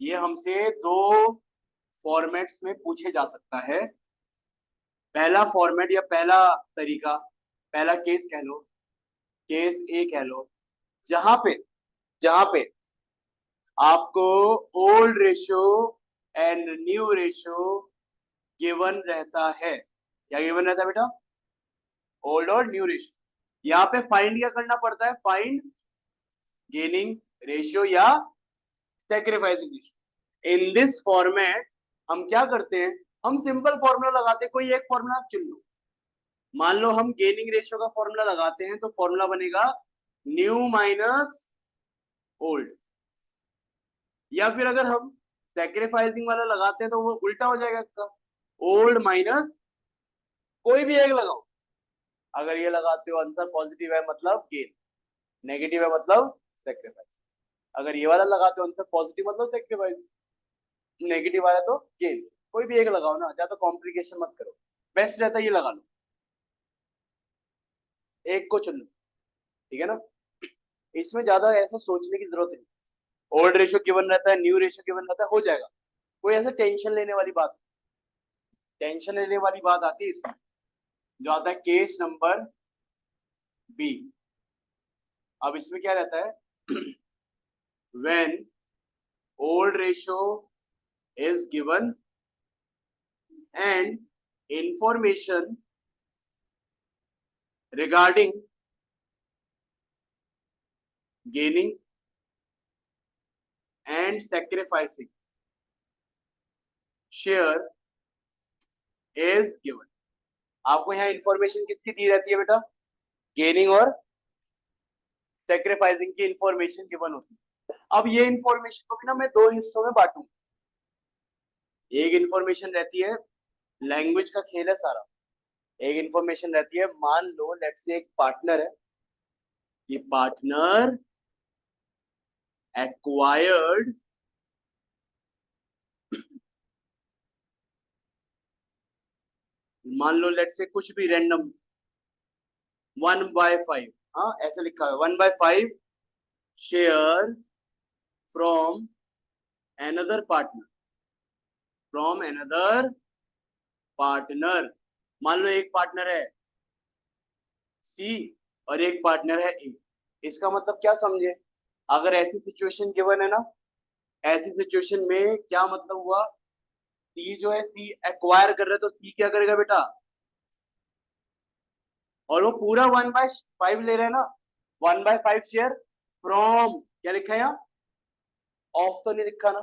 ये हमसे दो फॉर्मेट्स में पूछे जा सकता है। पहला फॉर्मेट या पहला तरीका, पहला केस कह लो, केस ए कह लो, जहां पे आपको old ratio and new ratio given रहता है। क्या गिवन रहता है बेटा? ओल्ड और न्यू रेशियो। यहाँ पे फाइंड क्या करना पड़ता है? फाइंड गेनिंग रेशियो या sacrificing ratio. In this format हम क्या करते हैं, हम सिंपल फॉर्मूला लगाते हैं, कोई एक फॉर्मूला चुन लो। मान लो हम गेनिंग रेशियो का फॉर्मूला लगाते हैं तो फॉर्मूला बनेगा न्यू माइनस ओल्ड। या फिर अगर हम सेक्रीफाइसिंग वाला लगाते हैं तो वो उल्टा हो जाएगा इसका, ओल्ड माइनस कोई भी एक लगाओ। अगर ये लगाते हो आंसर पॉजिटिव है मतलब गेन, नेगेटिव है मतलब सेक्रीफाइस। अगर ये वाला लगाते हो आंसर पॉजिटिव मतलब सेक्रीफाइस, नेगेटिव वाला तो गेन। कोई भी एक लगाओ ना, ज्यादा कॉम्प्लिकेशन मत करो, बेस्ट रहता है ये लगा लो, एक को चुन लो, ठीक है ना। इसमें ज्यादा ऐसा सोचने की जरूरत नहीं। ओल्ड रेशियो गिवन रहता है, न्यू रेशियो गिवन रहता है, हो जाएगा। कोई ऐसा टेंशन लेने वाली बात, टेंशन लेने वाली बात आती है इसमें, जो आता है केस नंबर बी। अब इसमें क्या रहता है when old ratio is given and information regarding gaining and sacrificing share is given। आपको यहाँ इंफॉर्मेशन किसकी दी रहती है बेटा? गेनिंग और सेक्रीफाइसिंग की इंफॉर्मेशन गिवन होती है। अब ये इंफॉर्मेशन को भी ना मैं दो हिस्सों में बांटूंगा। एक इंफॉर्मेशन रहती है, लैंग्वेज का खेल है सारा। एक इंफॉर्मेशन रहती है, मान लो लेट्स से एक पार्टनर है, ये पार्टनर एक्वायर्ड मान लो लेट्स से कुछ भी रैंडम 1/5, हाँ ऐसे लिखा है 1/5 share from another partner, from another partner. मान लो एक पार्टनर है सी और एक पार्टनर है ए। इसका मतलब क्या समझे, अगर ऐसी सिचुएशन गिवन है ना, ऐसी सिचुएशन में क्या मतलब हुआ, सी जो है सी एक्वायर कर रहा है तो सी क्या करेगा बेटा, और वो पूरा 1/5 ले रहे हैं ना, 1/5 शेयर फ्रॉम, क्या लिखा है यहाँ, ऑफ तो नहीं लिखा ना,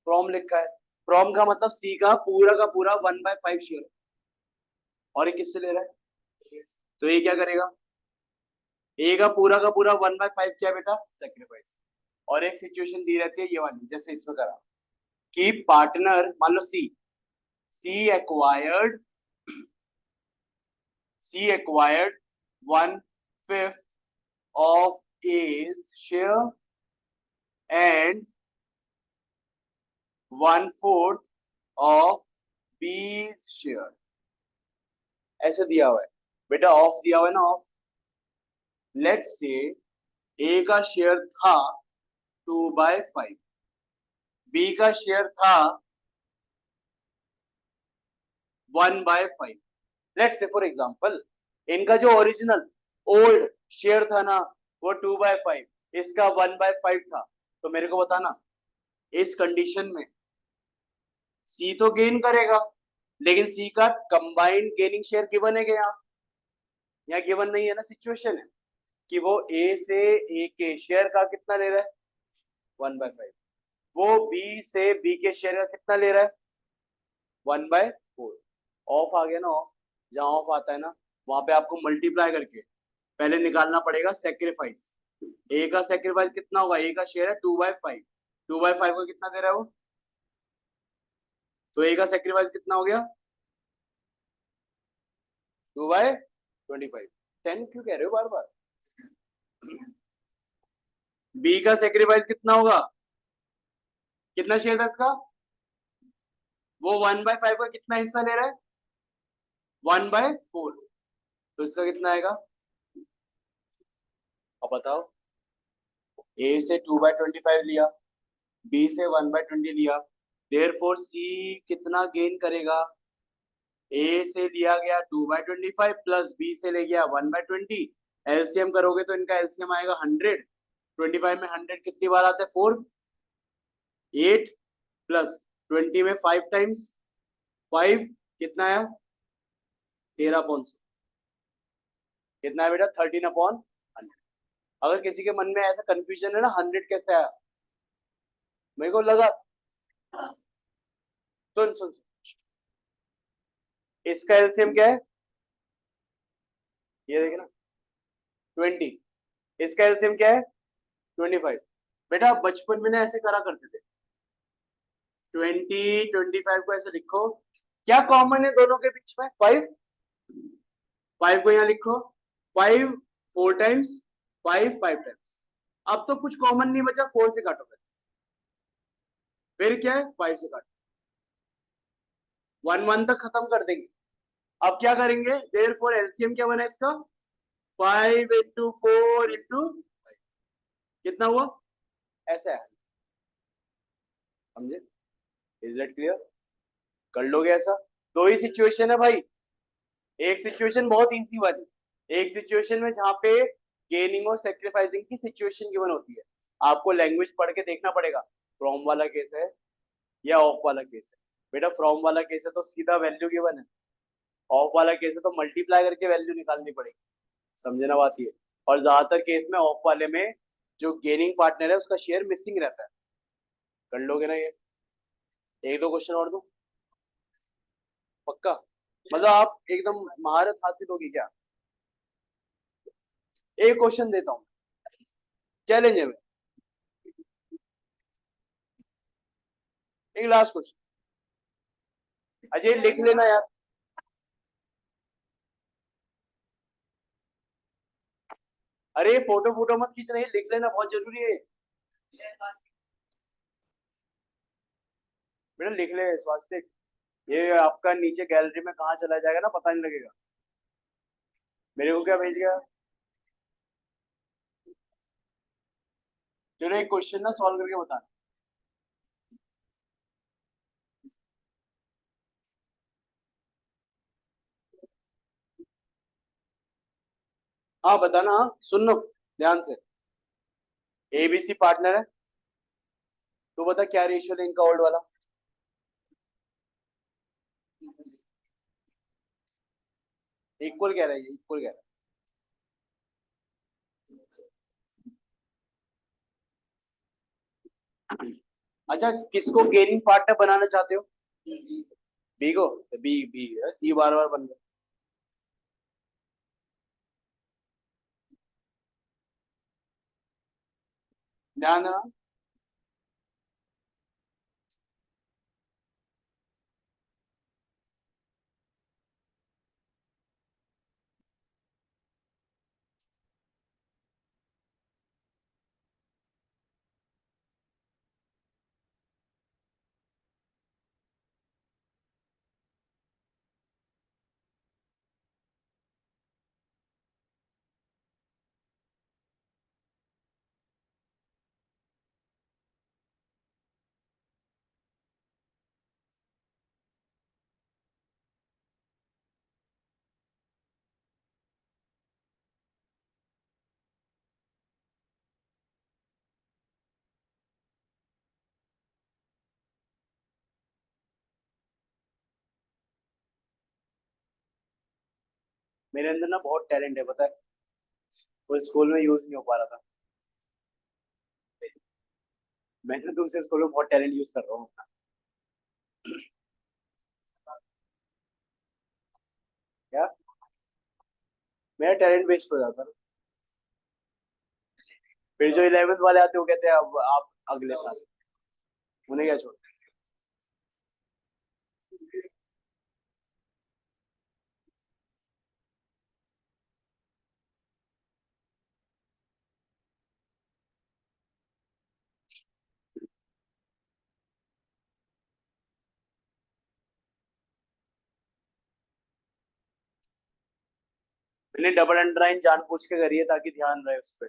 फ्रॉम लिखा है। फ्रॉम का मतलब सी का पूरा 1/5 शेयर, और ये किससे ले रहा है, तो ये क्या करेगा, ए का पूरा 1/5 क्या बेटा, सेक्रीफाइस। और एक सिचुएशन दी रहती है ये वाली, जैसे इसमें करा कि पार्टनर मान लो C acquired C acquired 1/5 of A's share and 1/4 of B's share। ऐसे दिया हुआ है बेटा, ऑफ दिया हुआ है ना, ऑफ। लेट्स से ए का शेयर था 2/5, बी का शेयर था 1/5। लेट्स से फॉर एग्जांपल इनका जो ओरिजिनल ओल्ड शेयर था ना वो 2/5, इसका 1/5 था, तो मेरे को बताना इस कंडीशन में सी तो गेन करेगा, लेकिन सी का कंबाइंड गेनिंग शेयर गिवन है क्या? यहाँ गिवन नहीं है ना, सिचुएशन है कि वो ए से ए के शेयर का कितना ले रहा है 1/5, वो बी से बी के शेयर का कितना ले रहा है 1/4। ऑफ आ गया ना, ऑफ जहां ऑफ आता है ना वहां पे आपको मल्टीप्लाई करके पहले निकालना पड़ेगा सेक्रीफाइस। ए का सेक्रीफाइस कितना होगा, ए का शेयर है 2/5, 2/5 को कितना दे रहा है वो, तो ए का सेक्रीफाइस कितना हो गया 2/25। 10 क्यों कह रहे हो बार बार? बी का सेक्रीफाइस कितना होगा, कितना शेयर था इसका, वो 1/5 का कितना हिस्सा ले रहा है 1/4, तो इसका कितना आएगा अब बताओ। ए से 2/25 लिया, बी से 1/20 लिया, देयरफॉर सी कितना गेन करेगा, ए से लिया गया 2/25 प्लस बी से ले गया 1/20, एलसीएम करोगे तो इनका एलसीएम आएगा 100। 25 में 100 कितनी बार आता है 4, 8 प्लस 20 में 5 टाइम्स 5 कितना है 13 कितना है बेटा 13/100। अगर किसी के मन में ऐसा कंफ्यूजन है ना 100 कैसे आया, मेरे को लगा, सुन सुन सुन, इसका एलसीएम क्या है ये देखे ना 20, इसका एलसीएम क्या है 25। बेटा आप बचपन में ना ऐसे करा करते थे, 20 25 को ऐसे लिखो, क्या कॉमन है दोनों के बीच में 5, 5 को यहाँ लिखो, 5 4 टाइम्स 5 5 टाइम्स, अब तो कुछ कॉमन नहीं बचा, 4 से काटोगे फिर क्या है 5 से काटो, 1 1 तक खत्म कर देंगे। अब क्या करेंगे, देयर फोर एलसीएम क्या बना इसका 5 into 4 into 5 कितना हुआ, ऐसा है, समझे? Is that clear? कर लोगे ऐसा? दो ही सिचुएशन है भाई, एक सिचुएशन बहुत इजी वाली, एक सिचुएशन में जहां पे गेनिंग और सेक्रीफाइसिंग की सिचुएशन गिवन होती है, आपको लैंग्वेज पढ़ के देखना पड़ेगा फ्रॉम वाला केस है या ऑफ वाला केस है। बेटा फ्रॉम वाला केस है तो सीधा वैल्यू गिवन है, ऑफ वाला केस है तो मल्टीप्लाई करके वैल्यू निकालनी पड़ेगी, समझना बात ये। और ज्यादातर केस में ऑफ वाले में जो गेनिंग पार्टनर है उसका शेयर मिसिंग रहता है। कर लोगे ना ये? एक दो क्वेश्चन और दूं? पक्का? मतलब आप एकदम महारत हासिल होगी क्या? एक क्वेश्चन देता हूँ, चैलेंज है। एक लास्ट क्वेश्चन, अजय लिख लेना यार। अरे फोटो फोटो मत खींच रही, लिख लेना बहुत जरूरी है। बेटा लिख ले स्वास्तिक, ये आपका नीचे गैलरी में कहाँ चला जाएगा ना पता नहीं लगेगा। मेरे को क्या भेज गया? चलो एक क्वेश्चन ना सॉल्व करके बता। हाँ बताना, हाँ सुन लो ध्यान से। एबीसी पार्टनर है, तो बता क्या रेशियो है इनका ओल्ड वाला। इक्वल कह रहा है, ये इक्वल कह रहा है। अच्छा किसको गेनिंग पार्टनर बनाना चाहते हो, बी को? बी बी सी बार बार बन गया। ध्यान देना, मेरे अंदर ना बहुत टैलेंट है, पता है, वो स्कूल में यूज नहीं हो पा रहा था। मैं ना दूसरे स्कूल में बहुत टैलेंट यूज कर रहा हूँ अपना। क्या? मेरा टैलेंट वेस्ट हो जाता है। फिर जो 11th वाले आते हैं वो कहते हैं अब आप अगले साल, उन्हें क्या छोड़। मैंने डबल अंडरलाइन जानबूझ के करी है ताकि ध्यान रहे उस पर,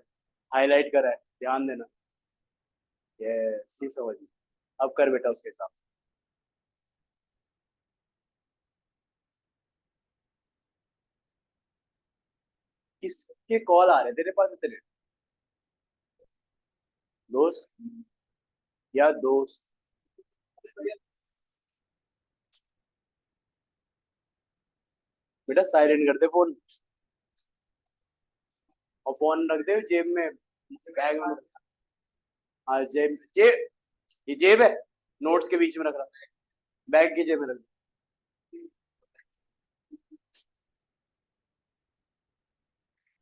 हाईलाइट करा है, ध्यान देना। यस, ये समझ। अब कर बेटा उसके हिसाब से। किसके कॉल आ रहे हैं तेरे पास इतने? दोस्त या दोस्त? बेटा साइलेंट कर दे फोन, और फोन रख दे जेब में, बैग में। हाँ जेब, जेब, ये जेब है, नोट्स के बीच में रख रहा, बैग की जेब में रख दे।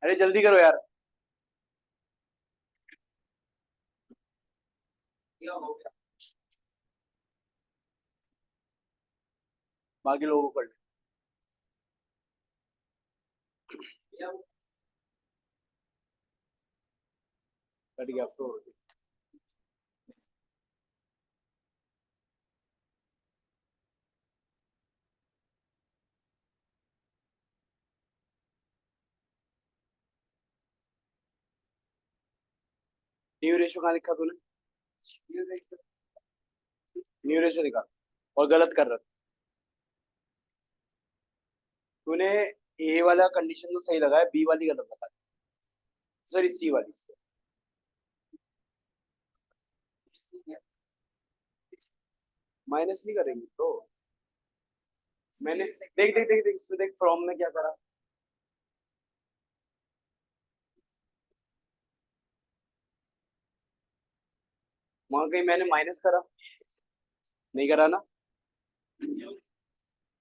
अरे जल्दी करो यार। बाकी लोगों को कर ले। कट गया अब तो। न्यू रेशो कहाँ लिखा तूने? न्यू रेशो लिखा और गलत कर रहा था। तूने ए वाला कंडीशन तो सही लगाया, बी वाली गलत लगा, सॉरी सी वाली सी। माइनस नहीं करेंगे तो। मैंने देख देख देख देख इसमें देख फ्रॉम में क्या करा। वहां कहीं मैंने माइनस करा? नहीं करा ना।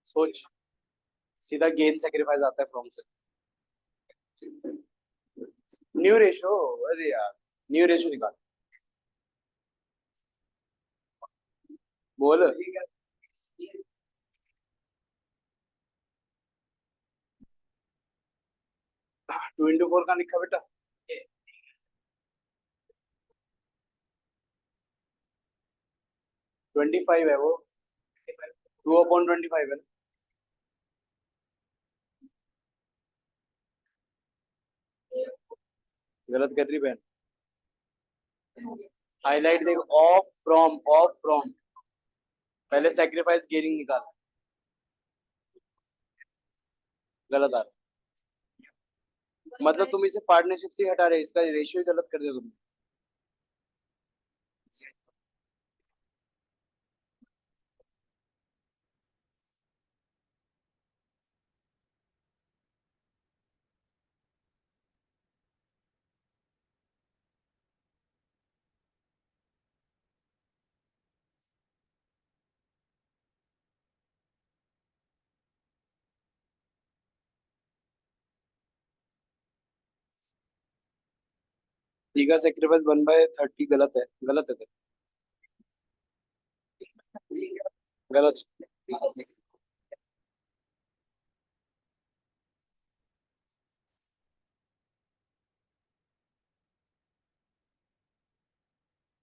सोच, सीधा गेन सेक्रीफाइस आता है फ्रॉम से। न्यू रेशो, अरे यार, न्यू रेशो निकाल। बोल। 2 into 4 का लिखा बेटा? 25 है वो, 2/25 है ना। गलत कर रही बहन। हाईलाइट देख, ऑफ फ्रॉम, ऑफ फ्रॉम, पहले सेक्रीफाइस गेनिंग निकाल। गलत आ रहा, मतलब तुम इसे पार्टनरशिप से ही हटा रहे, इसका रेशियो ही गलत कर दिया तुमने। टी का सेक्रीफाइस 1/30 गलत है, गलत है गलत।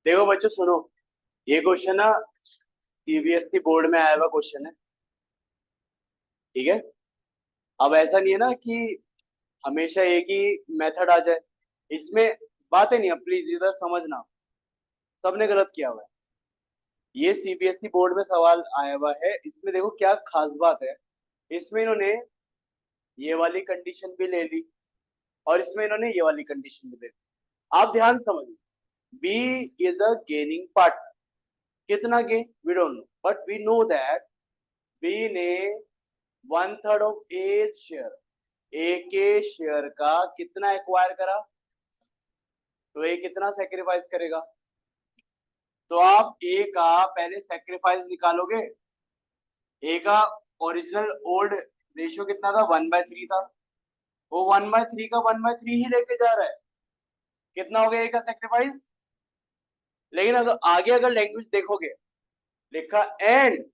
देखो बच्चों सुनो, ये क्वेश्चन ना सीबीएसई बोर्ड में आया हुआ क्वेश्चन है, ठीक है। अब ऐसा नहीं है ना कि हमेशा एक ही मेथड आ जाए इसमें, बातें नहीं है, प्लीज इधर समझना, सबने गलत किया हुआ है। ये सीबीएसई बोर्ड में सवाल आया हुआ है, इसमें देखो क्या खास बात है, इसमें इन्होंने ये वाली कंडीशन भी ले ली और इसमें इन्होंने ये वाली कंडीशन भी ले ली। आप ध्यान से समझिए, B is a gaining partner. कितना gain we don't know, but we know that B ने 1/3 ऑफ ए शेयर, ए के शेयर का कितना एक्वायर करा, तो ए कितना सेक्रीफाइस करेगा। तो आप ए का पहले सेक्रीफाइस निकालोगे। ए का ओरिजिनल ओल्ड रेशियो कितना था, 1/3 था। वो 1/3 का 1/3 ही लेके जा रहा है। कितना हो गया ए का सेक्रीफाइस। लेकिन अगर आगे अगर लैंग्वेज देखोगे, लिखा एंड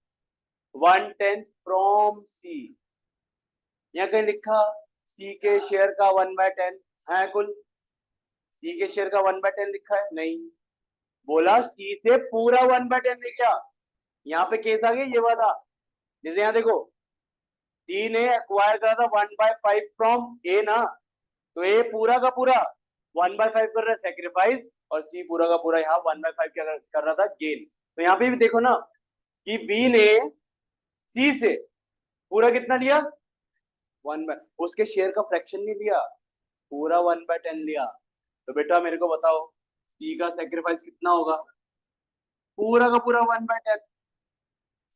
1/10 फ्रॉम सी, या कहीं लिखा सी के शेयर का 1/10 है, कुल सी के शेयर का 1/10 लिखा है नहीं, बोला सी से पूरा 1/10 ले गया। यहाँ पे केस आ गया ये वाला, जैसे यहाँ देखो सी ने एक्वायर करा था 1/5 फ्रॉम ए ना, तो ए पूरा का पूरा 1/5 कर रहा है सेक्रीफाइस, और सी पूरा का पूरा यहाँ 1/5 क्या कर रहा था, गेन। तो यहाँ पे भी देखो ना कि बी ने सी से पूरा कितना लिया, उसके शेयर का फ्रैक्शन नहीं लिया, पूरा 1/10 लिया। तो बेटा मेरे को बताओ सी का सेक्रीफाइस कितना होगा, पूरा का पूरा 1/10।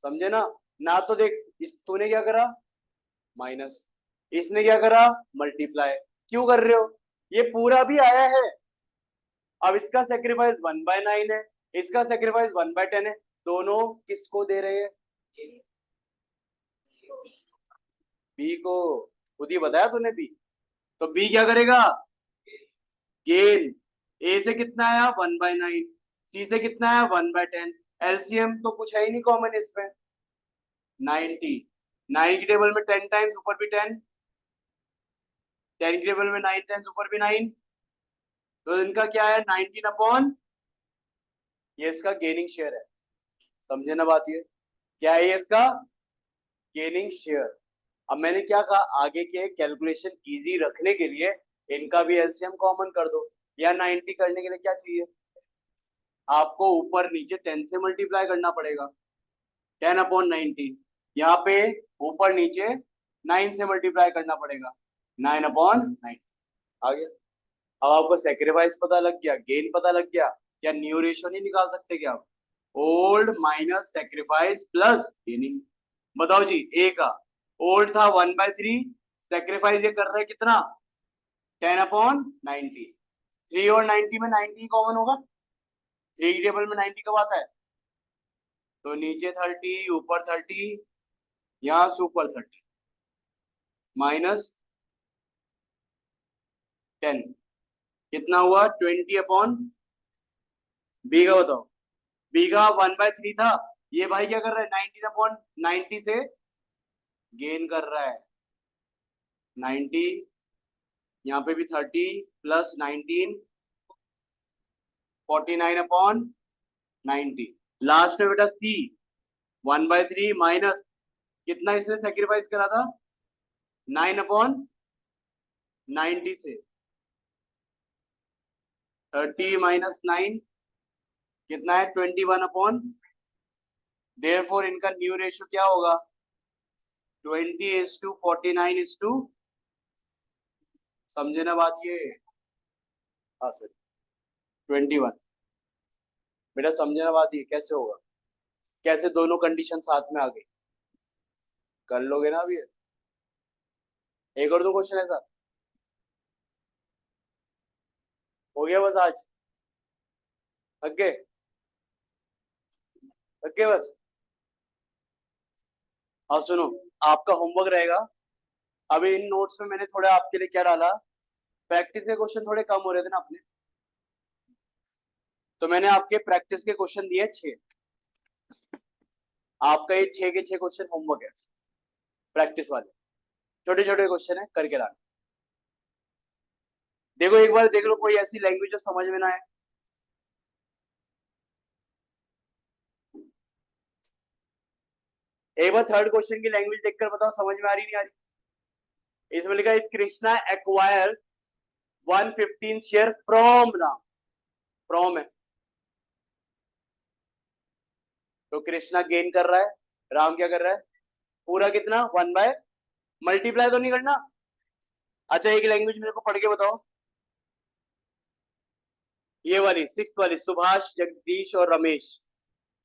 समझे ना। ना तो देख इस तूने क्या करा माइनस, इसने क्या करा मल्टीप्लाई। क्यों कर रहे हो, ये पूरा भी आया है। अब इसका सेक्रीफाइस 1/9 है, इसका सेक्रीफाइस 1/10 है, दोनों किसको दे रहे हैं, बी को। खुद ही बताया तूने बी, तो बी क्या करेगा गेन। ए से कितना आया 1/9, सी से कितना आया 1/10, एलसीएम तो कुछ है ही नहीं कॉमन इसमें, 90। 9 की टेबल में 10 टाइम्स ऊपर भी 10, 10 की टेबल में 9 टाइम्स ऊपर भी 9, तो इनका क्या है 19 ये इसका गेनिंग शेयर है। समझे ना बात, ये क्या है, ये इसका गेनिंग शेयर। अब मैंने क्या कहा, आगे के कैलकुलेशन इजी रखने के लिए इनका भी एलसीएम कॉमन कर दो, या 90 करने के लिए क्या चाहिए आपको, ऊपर नीचे 10 से मल्टीप्लाई करना पड़ेगा, 10/90। यहाँ पे ऊपर नीचे 9 से मल्टीप्लाई करना पड़ेगा, 9/90 आ गया। अब आपको सेक्रीफाइस पता लग गया, गेन पता लग गया, क्या न्यू रेशियो नहीं निकाल सकते क्या आप, old minus sacrifice plus gaining. बताओ जी ए का ओल्ड था 1/3, सेक्रीफाइस ये कर रहा है कितना 10/90, 3 और 90 में 90 कॉमन होगा, 3 की टेबल में 90 कब आता है, तो नीचे 30 ऊपर 30, यहाँ से ऊपर 30 -10 कितना हुआ 20 बी का बताओ, बी का 1/3 था, ये भाई क्या कर रहा है 19/90 से गेन कर रहा है 90, यहाँ पे भी 30 प्लस 19 49/90। लास्ट में बेटा सी 1/3 माइनस कितना इसने सेक्रीफाइस करा था 9/90 से 30 -9 कितना है 21 देयरफॉर इनका न्यू रेशियो क्या होगा 20:49:, समझे ना बात ये, हाँ सर 21। बेटा समझे ना बात ये कैसे होगा, कैसे दोनों कंडीशन साथ में आ गई, कर लोगे ना अभी। एक और दो क्वेश्चन है सर, हो गया बस आज, थक गए, थक गए बस। अब सुनो, आपका होमवर्क रहेगा, अभी इन नोट्स में मैंने थोड़ा आपके लिए क्या डाला, प्रैक्टिस के क्वेश्चन थोड़े कम हो रहे थे ना अपने, तो मैंने आपके प्रैक्टिस के क्वेश्चन दिए 6, आपका ये 6 के 6 क्वेश्चन होमवर्क है प्रैक्टिस वाले, छोटे छोटे क्वेश्चन है करके लाना। देखो एक बार देख लो कोई ऐसी लैंग्वेज जो समझ में ना आए, एक बार थर्ड क्वेश्चन की लैंग्वेज देखकर बताओ समझ में आ रही नहीं आ रही। इसमें लिखा if Krishna acquires 115 share from Ram, from है तो कृष्णा गेन कर रहा है, राम क्या कर रहा है, पूरा कितना 1 मल्टीप्लाई तो नहीं करना। अच्छा एक लैंग्वेज मेरे को पढ़ के बताओ, ये वाली 6th वाली, सुभाष जगदीश और Ramesh,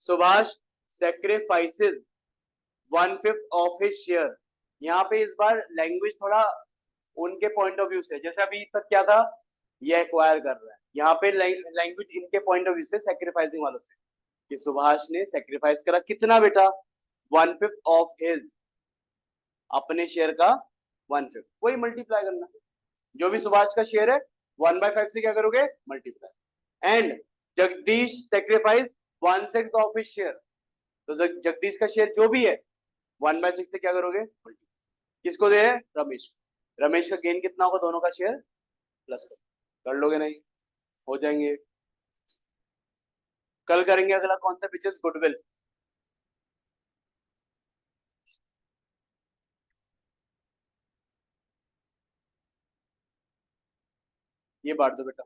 Subhash sacrifices 1/5 of his share. यहाँ पे इस बार लैंग्वेज थोड़ा उनके पॉइंट ऑफ व्यू से, जैसे अभी तक क्या था, ये एक्वायर कर रहा है, यहाँ पे लैंग्वेज इनके पॉइंट ऑफ व्यू से सैक्रिफाइसिंग वालों से, कि सुभाष ने सैक्रिफाइस करा कितना बेटा, 1/5 ऑफ हिज, अपने शेयर का 1/5, वही मल्टीप्लाई करना, जो भी सुभाष का शेयर है 1/5 से क्या करोगे, multiply. And Jagdish sacrifice 1/6 of his share, तो जगदीश का शेयर जो भी है 1/6 से क्या करोगे, मल्टीप्लाई। किसको दे रहे, रमेश, रमेश का गेन कितना होगा, दोनों का शेयर प्लस कर लोगे, नहीं हो जाएंगे। कल करेंगे अगला कौन सा, विच इज गुडविल। ये बांट दो बेटा।